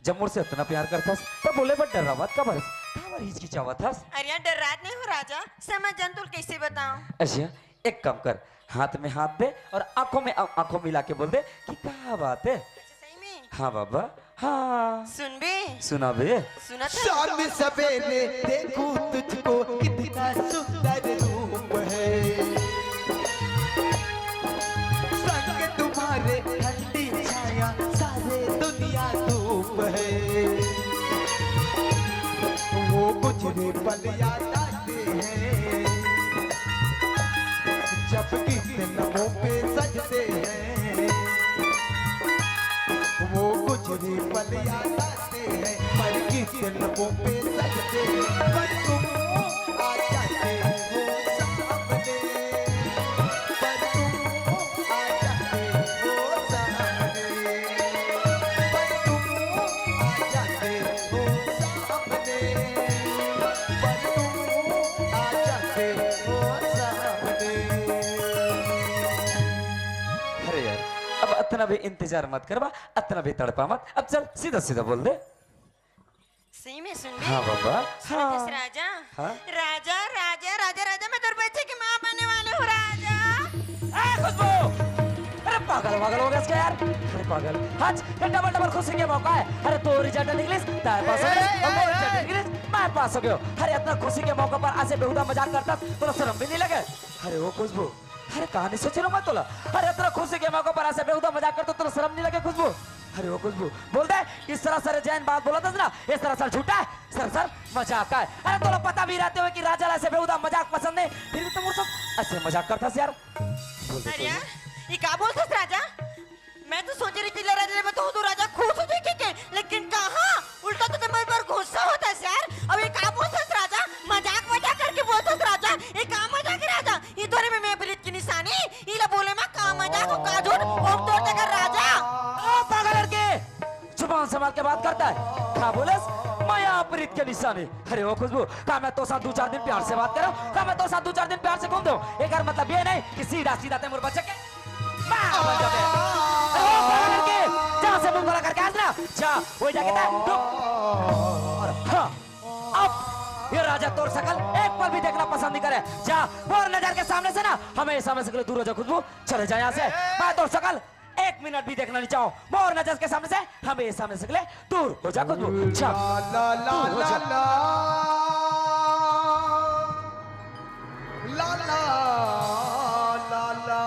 जब मुझसे इतना प्यार करथस तो बोले बट डरावत का बरस का बार हिचकिचावत हस? अरे यार डर रात नहीं हो राजा, समझ जान तुल कैसे बताऊं। अच्छा एक काम कर, हाथ में हाथ दे और आंखों में आंखों मिला के बोल दे कि क्या बात है। अच्छा सही में? हाँ बाबा, हाँ सुन बे, सुना बे। सुना था? शाम सवेरे देखूं तुझको कितना सुंदर रूप है, संग तुम्हारे ठंडी छाया सारे दुनिया धूप है, वो गुजरे पल याद आते हैं जब गीत लबों पे सजते हैं, वो गुजरे पल याद आते हैं पर गीत लबों पे सजते हैं, पर तुम आ जाते हो सामने, पर तुम आ जाते हो सामने, पर तुम आ जाते हो सामने, पर तुम आ जाते हो सामने। अरे यार अब इतना भी इंतजार मत करवा, इतना भी तड़पा मत, अब चल सीधा सीधा बोल दे। सही में सुन बे। हाँ बाबा, सुना हाँ था राजा, हाँ? राजा राजा राजा राजा मैं तेरे बच्चे की माँ बनने वाली हूँ राजा। ए खुशबू, अरे पागल पागल हो गया इसका यार। अरे पागल, आज ये डबल डबल खुशी का मौका है। अरे तो रिजल्ट इंग्लिश तार पास हो गया और मेरा रिजल्ट इंग्लिश मैं पास हो गया। अरे इतना खुशी के मौके पर ऐसे बेहुदा मजाक करता तो शर्म भी नहीं लगे? अरे वो खुशबू, अरे कहानी सोच रहा मैं तोला। अरे इतना खुशी के मौके पर ऐसे बेहुदा मजाक करता तो शर्म नहीं लगे खुशबू? अरे वो खुशबू बोलता है इस तरह सर जैन बात बोला था ना, इस तरह सर झूठा है, सर मजाक है। अरे तोला पता भी रहते हुए कि राजा ऐसे बेहुदा मजाक पसंद नहीं, फिर भी तुम वो सब ऐसे मजाक करता यार। अरे यार ये क्या बोलता राजा? मैं तो सोच रही थी राजा मैं तो राजा खुश हो जाए के, लेकिन कहाँ उल्टा तो तुम्हारे पर गुस्सा होता है यार। अब ये क्या बोलता राजा? मजाक मजाक करके बोलता राजा, ये काम मजाक है राजा, ये तोरे में मैं प्रीत की निशानी इला बोले मैं काम मजाक और का झूठ और तोड़ देकर राजा। ओ पागल लड़के, जुबान संभाल के बात करता है। क्या बोलस? माया प्रीत के निशाने। अरे वो खुशबू, का मैं तो साथ 2-4 दिन प्यार से बात करो, का मैं तो साथ 2-4 दिन प्यार से घूम दो। एक बार मतलब ये नहीं कि सीधा सीधा ते मोर बच्चे के मां बन जाते। अरे वो पागल लड़के, जहां से मुंह खोला करके आज ना जा वही जाके और हाँ अब ये राजा तोर सकल एक पल भी देखना पसंद नहीं करे। जा और नजर के सामने से ना हमेशा में से दूर हो जा खुशबू, चले जा यहाँ से। मैं तोर सकल एक मिनट भी देखना नहीं चाहूं, मोर नजर के सामने से हमेशा में से दूर हो जा खुशबू। जा ला ला दूर हो ला जा। ला ला ला ला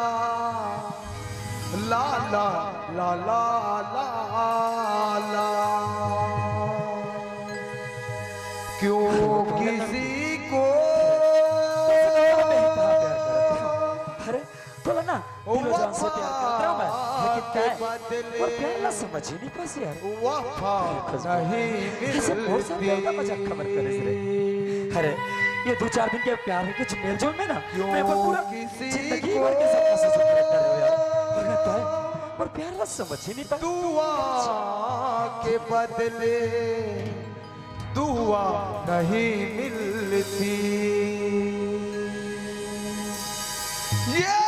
ला ला ला ला ला ला क्यों किसी को अरे बोला ना दिलो जान से प्यार करता हूं मैं, लेकिन क्या है और प्यार ना समझ ही नहीं पास यार। वफा नहीं ऐसे बहुत सारे लोगों का मजाक खबर करे रे। अरे ये 2-4 दिन के प्यार के कुछ मेल जोल में ना मैं पर पूरा जिंदगी भर के सपने से सपने कर रहे हो यार। और लगता है और प्यार ना समझ ही नहीं पास। दुआ के बदले दुआ नहीं मिलती। ये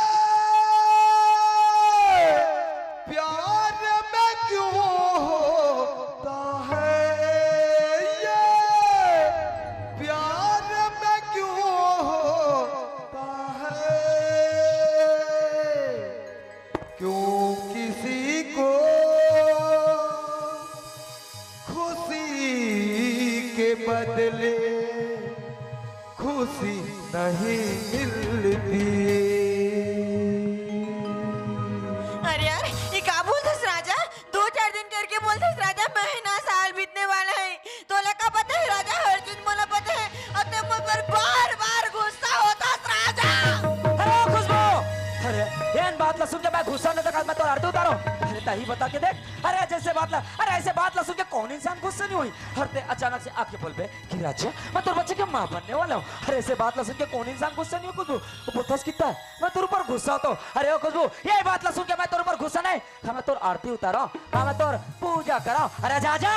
बदले खुशी नहीं मिलती। अरे यार ये का बोलते राजा, 2-4 दिन करके बोलते राजा, महीना साल बीतने वाला है। तो लगा पता है राजा, हर चीज मोला पता है, और ते मुझ पर बार बार गुस्सा होता राजा। अरे ओ खुशबू, अरे ये बात ला सुन के मैं गुस्सा नहीं था, मैं तो आरती उतारो। अरे ताही बता के देख, अरे जैसे बात ला, अरे ऐसे बात ला सुन के कौन इंसान गुस्सा नहीं हुई। हर ते अचानक से आके बोल पे कि राजा मैं तेरे बच्चे के माँ बनने वाला हूँ। अरे ऐसे बात ला सुन के कौन इंसान गुस्सा नहीं हो। खुशबू वो बोलतास कितना है, मैं तेरे ऊपर गुस्सा होता हूँ। अरे ओ खुशबू ये बात ला सुन के मैं तेरे ऊपर गुस्सा नहीं, हाँ मैं तोर आरती उतारो, हाँ मैं तोर पूजा करो। अरे जा जा।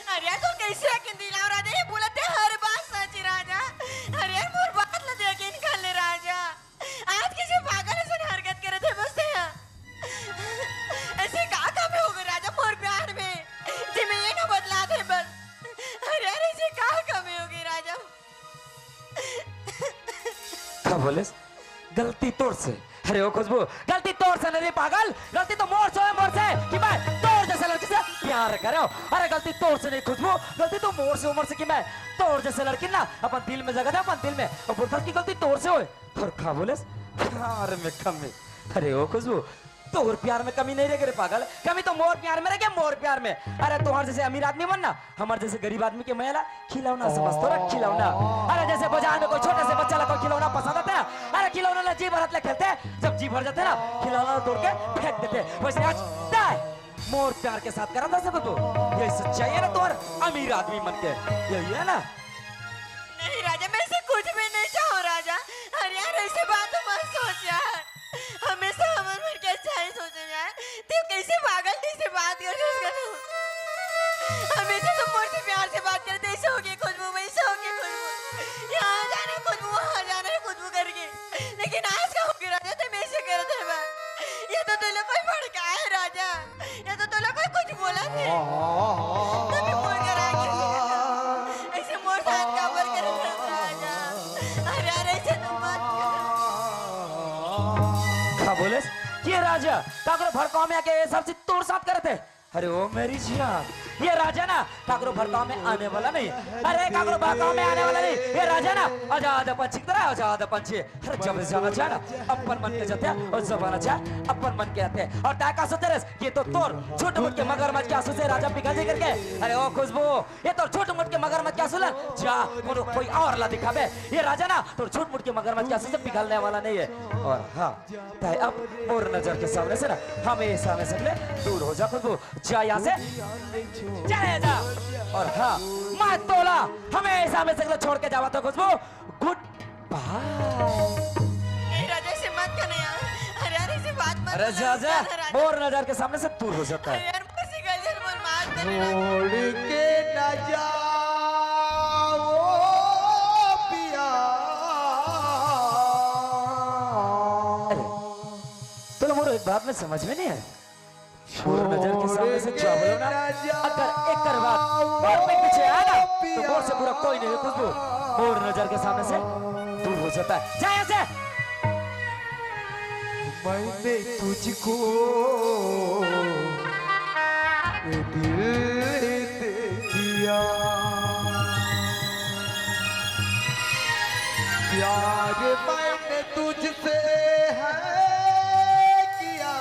अरे यार तू कैसे यकीन दिलाओ राजा, ये बोलते हर बात सच राजा। अरे यार मोर बात ला यकीन कर ले राजा, आज किसी पागल से हरकत करे थे मुझसे। ऐसे का काम हो गए राजा मोर प्यार में, जी मैं ये ना बदला थे बस। अरे यार ऐसे का कमी हो गई राजा। क्या बोले, गलती तोड़ से। अरे ओ खुशबू गलती तोड़ से नहीं पागल, गलती तो मोर से है, मोर से कि मैं तोड़ जैसे लड़की से प्यार करो। अरे गलती तोड़ से नहीं खुशबू, गलती तो मोर से उम्र से कि मैं तोड़ जैसे लड़की ना अपन दिल में जगह था, अपन दिल में, और बुढ़ा की गलती तोड़ से होए। और क्या बोले, प्यार में कमी। अरे ओ खुशबू तोर प्यार में कमी नहीं रह गए पागल, कमी तो मोर प्यार में रह गया, मोर प्यार में। अरे तुम्हारे जैसे अमीर आदमी बनना, हमारे जैसे गरीब आदमी के महिला खिलौना समझतो रे, खिलौना। अरे जैसे बाजार में कोई छोटे से बच्चा ला कोई खिलौना पसंद आता है, अरे खिलौना ला जी भर हाथ ले खेलते हैं, जब जी भर जाते हैं ना खिलौना तोड़ के फेंक देते। वैसे आज मोर प्यार के साथ करा था सब। तो यही सच्चाई है ना तुम्हारे अमीर आदमी मन के, यही है ना। नहीं राजा मैं ऐसे कुछ भी नहीं चाहूँ राजा। अरे यार ऐसे बात मत सोच यार, हमेशा हमारे मन के अच्छा ही सोचे यार। तू कैसे पागल से बात कर रही है, हमेशा तुम मुझसे प्यार से बात करते, ऐसे हो गई खुशबू, वैसे हो गई खुशबू, यहाँ जाना है खुशबू, वहाँ जाना है खुशबू करके। लेकिन आज का हो गया राजा, तुम ऐसे करते बा, ये तो तुम लोग कोई भड़का है राजा, ये तो तुम लोग कोई कुछ बोला थे, तभी बोल कर आ गए ऐसे मोर साथ का बर कर राजा। अरे यार ऐसे तुम मत क्या बोले, ये राजा काकरो भड़काव में आके ये सब चीज तोड़ साथ करे थे। अरे ओ मेरी जिया, ये राजा ना काकरो भड़काव में आने वाला नहीं। अरे काकरो भड़काव में आने वाला नहीं, ये राजा ना आजाद पंछी की तरह आजाद पंछी। अरे जब जाना चाहे ना अपन मन के जाते हैं, और जब आना चाहे अपन मन के आते हैं। और क्या का सोचे रे, ये तो तोर छोटे मोटे मगरमच्छ के आंसू से राजा पिघल दे करके। अरे ओ खुशबू ये तो छोटे मोटे मगरमच्छ के आंसू ला जा कोई और ला दिखावे। ये राजा ना तो छोटे मोटे मगरमच्छ के आंसू से पिघलने वाला नहीं है। और हाँ अब मोर नजर के सामने से ना हमेशा में से दूर हो जा खुशबू, जा यहाँ से चले जा। और हाँ मैं तोला हमेशा में से छोड़ के जावा तो खुशबू, गुड बाय। राजा से मत करना यार। अरे यार ऐसी बात मत अरे जा जा, मोर नजर के सामने से दूर हो जाता अरे है। यार मुझसे गलत बोल मार देना। छोड़ के न जाओ पिया। तो मोर एक बात में समझ में नहीं है, मोर नजर के सामने से क्या बोलो ना, अगर एक कर बात मोर पे पीछे आएगा तो मोर से बुरा कोई नहीं है खुशबू। मोर नजर के सामने से दूर हो जाता है, जा यहाँ से। मैंने तुझको ये दिल दे दिया, प्यार मैंने तुझसे है किया।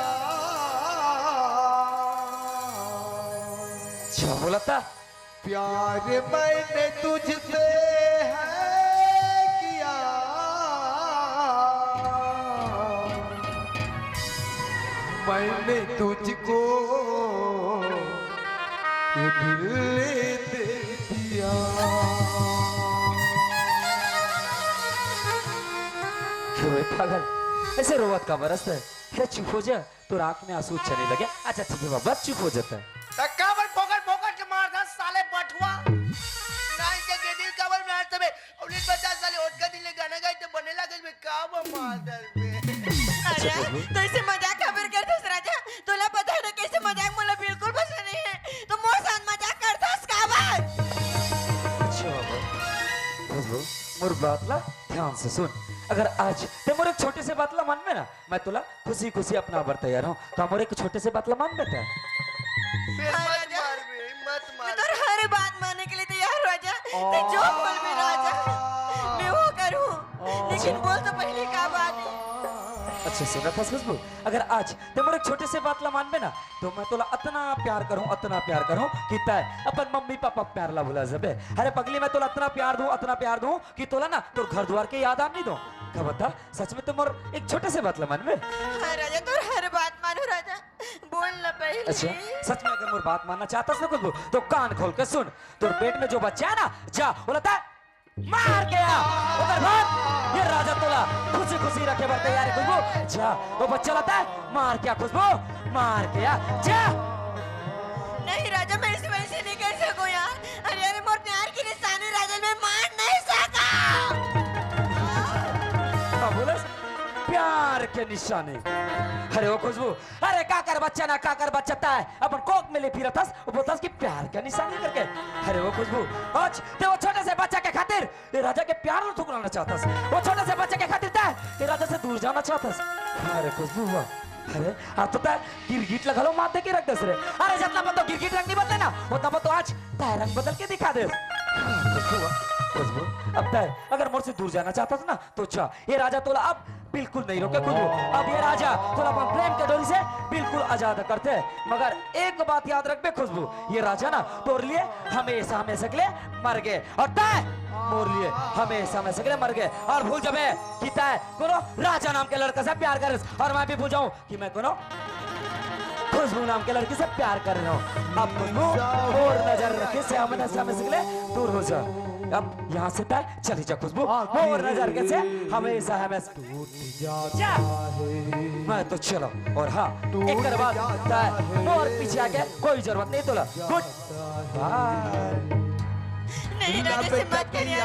क्या बोला था, प्यार मैंने तुझसे है किया, मैंने तुझको ये दिल दे दिया। क्यों है पागल, ऐसे रोवत का बरसता है, क्या चुप हो जा तो आंख में आंसू चलने लगे। अच्छा ठीक है बाबा चुप हो जाता है। काबर फोकट फोकट के मार था साले बटुआ नाई के गेदी काबर में आते बे उन्हें बता साले ओट का दिन ले गाना गाए तो बने लगे बे काबर मार बे। अरे यार तो इसे मजाक खबर करते राजा, तोला पता है ना कैसे मजाक मोला बिल्कुल पसंद नहीं है, तो मोर साथ मजाक करता का बात। अच्छा बाबा मोर बात ला ध्यान से सुन, अगर आज ते मोर एक छोटे से बात ला मान में ना, मैं तुला खुशी खुशी अपना बर तैयार हूँ, तो मोर एक छोटे से बात ला मान बेटा। मत मार बे मत मैं मार तो हर बात मानने के लिए तैयार हूँ राजा। तो जो बोल भी राजा मैं वो करूँ, लेकिन बोल तो पहले का बात है। अच्छा सुना था खुशबू, अगर आज ते मोर एक छोटे से बात ला मानबे ना तो मैं तोला अतना प्यार करूं कि तय अपन मम्मी पापा प्यार ला भुला जबे। अरे पगली मैं तोला अतना प्यार दूं कि तोला ना तोर घर द्वार के याद आ नहीं दो। क्या बता सच में तो मोर एक छोटे से बात ला मानबे? हाँ राजा, तो हर बात मानो राजा, बोल ना पहले। अच्छा सच में अगर मोर बात मानना चाहता ना खुशबू तो कान खोल के सुन। तोर पेट में जो बच्चा है ना जा बोलता मार गया उधर भाग। ये राजा तोला खुशी खुशी रखे बर तैयार है खुशबू। जा वो बच्चा लाता है मार क्या खुशबू, मार गया जा। नहीं राजा, मैं इस वैसे नहीं कर सकूं यार। अरे अरे मोर प्यार की निशानी राजा, मैं मार नहीं सका। बोले प्यार के निशाने। अरे वो खुशबू, अरे काकर बच्चा ना काकर बच्चा है अपन कोक में ले फिरत हस वो बोलतस कि प्यार का निशानी करके। अरे वो खुशबू आज ते वो छोटे से बच्चा के खातिर ये राजा के प्यार न ठुकराना चाहतस। वो छोटे से बच्चे के खातिर ता ये राजा से दूर जाना चाहतस। अरे खुशबू वाह, अरे आप तो गिरगिट लगा लो मार दे के रख दस रे। अरे जितना बतो गिरगिट रंग नहीं बदले ना उतना बतो आज ताय रंग बदल के दिखा दे। खुशबू अब तय अगर मोर से दूर जाना चाहता था ना तो जा। ये राजा तोला अब बिल्कुल नहीं रोके खुशबू। अब ये राजा तोला अपन प्रेम के डोरी से बिल्कुल आजाद करते। मगर एक बात याद रख बे खुशबू, ये राजा ना तोर लिए हमेशा हमेशा के लिए मर गए और तय मोर लिए हमेशा हमेशा के लिए मर गए। और भूल जबे कि तय कोनो राजा नाम के लड़का से प्यार करे और मैं भी भूल जाऊं कि मैं कोनो खुशबू नाम के लड़की से प्यार कर रहा हूँ। अब खुशबू और नजर रखे से हमें से दूर हो जा। अब यहाँ से तय चली जा खुशबू और नजर के से हमेशा हमेशा जा। मैं तो चलो और हाँ एक बात तय और पीछे आके कोई जरूरत नहीं तोला। Good bye. नहीं राजा से मत करिए।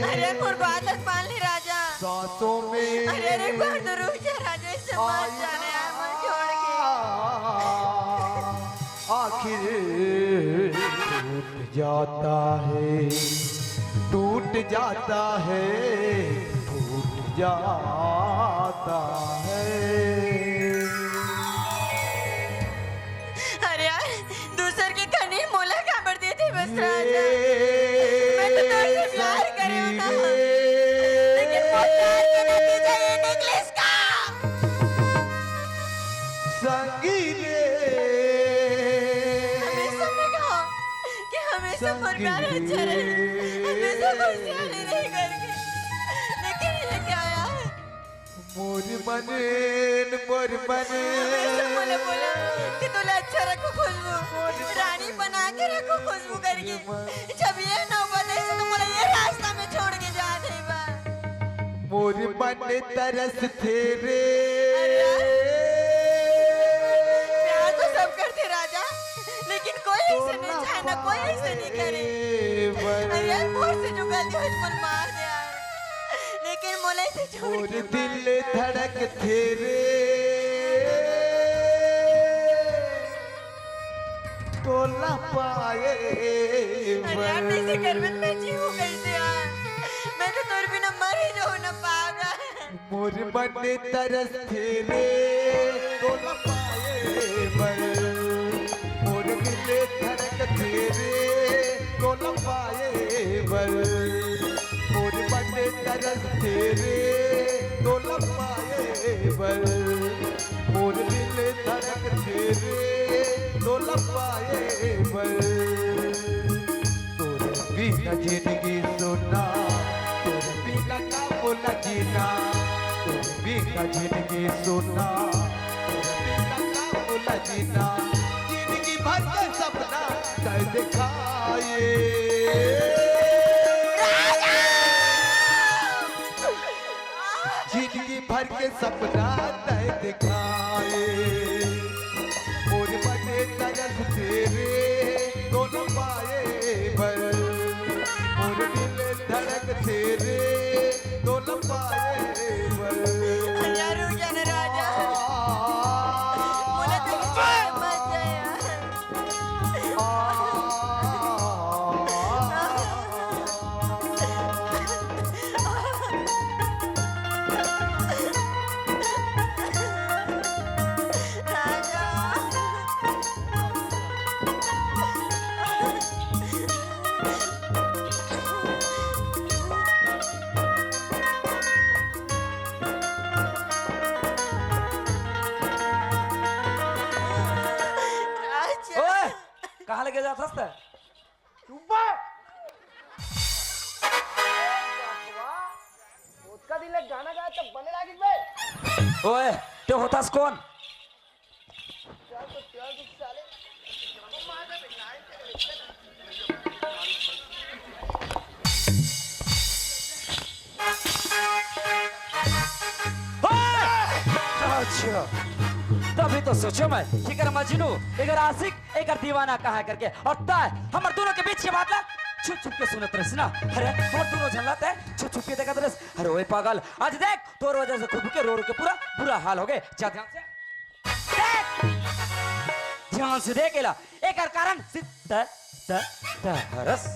अरे मोर बात मान ले राजा। सांसों में अरे अरे एक बार तो रुक जा राजा, इससे मत जाने यार, मन छोड़ के। आखिर टूट जाता है। अरे यार दूसर के कनी मोला काबर दिए थे बस राजा। मैं तो तुझसे प्यार करे हूं ना, लेकिन वो प्यार के नतीजा ये निकले इसका। संगीने हमेशा मैं कहूं कि हमेशा मोर प्यार अच्छा रहे, हमेशा खुशहाली रहे करके, लेकिन ये क्या यार। मोर मन हमेशा बोले बोले कि तुला अच्छा रखो खुशबू, रानी बना के रखो खुशबू करके। जब ये नौबत आई तो मुझे ये रास्ता में छोड़ के जा दे बा। मोर मन तरस थे रे। प्यार तो सब करते राजा, लेकिन कोई ऐसे नहीं चाहे ना कोई ऐसे नहीं करे। अरे यार मोर से जो गलती हुई मन मार दे यार, लेकिन मोला से छोड़ मोर के दिल धड़क थे रे। तोला पाए अरे यार कैसे कर मैं जीऊं कैसे यार, मैं तो तोर बिना मर ही जाऊं ना पागल। मोर मन तरस थे रे। तोला पाए बर मोर दिल धड़क थे रे। तोला पाए बर मोर मन तरस थे रे। तोला पाए बर मोर दिल धड़क थे रे। तोला पाए बर तोरे बिना जिंदगी सुना, तोरे बिना का बोला जीना। तोरे बिना जिंदगी सुना, तोरे बिना का बोला जीना। जिंदगी भर के सपना कर दिखाए। जिंदगी भर के सपना तय दिखाए। मोर बने तरस तेरे दोनों पाए बर। मोर दिल धड़क तेरे दोनों पाए बर। यार रुक जा ना राजा, मोला तो मत जा यार। राजा था उसका दिल एक गाना गाया तो बने लागिस बे ओए ते होतास कोण अच्छा तभी तो सोचो मैं कि अगर मजनू अगर आशिक अगर दीवाना कहा करके और तय हमार दोनों के बीच के बात ला छुप छुप के सुनत रहिस ना अरे हमार दोनों झल्लात है छुप छुप के देखत रहिस अरे ओए पागल आज देख तोर वजह से खुद के रो रो के पूरा बुरा हाल हो गए जा ध्यान से देख ध्यान से देख एला एकर कारण सिद्ध हरस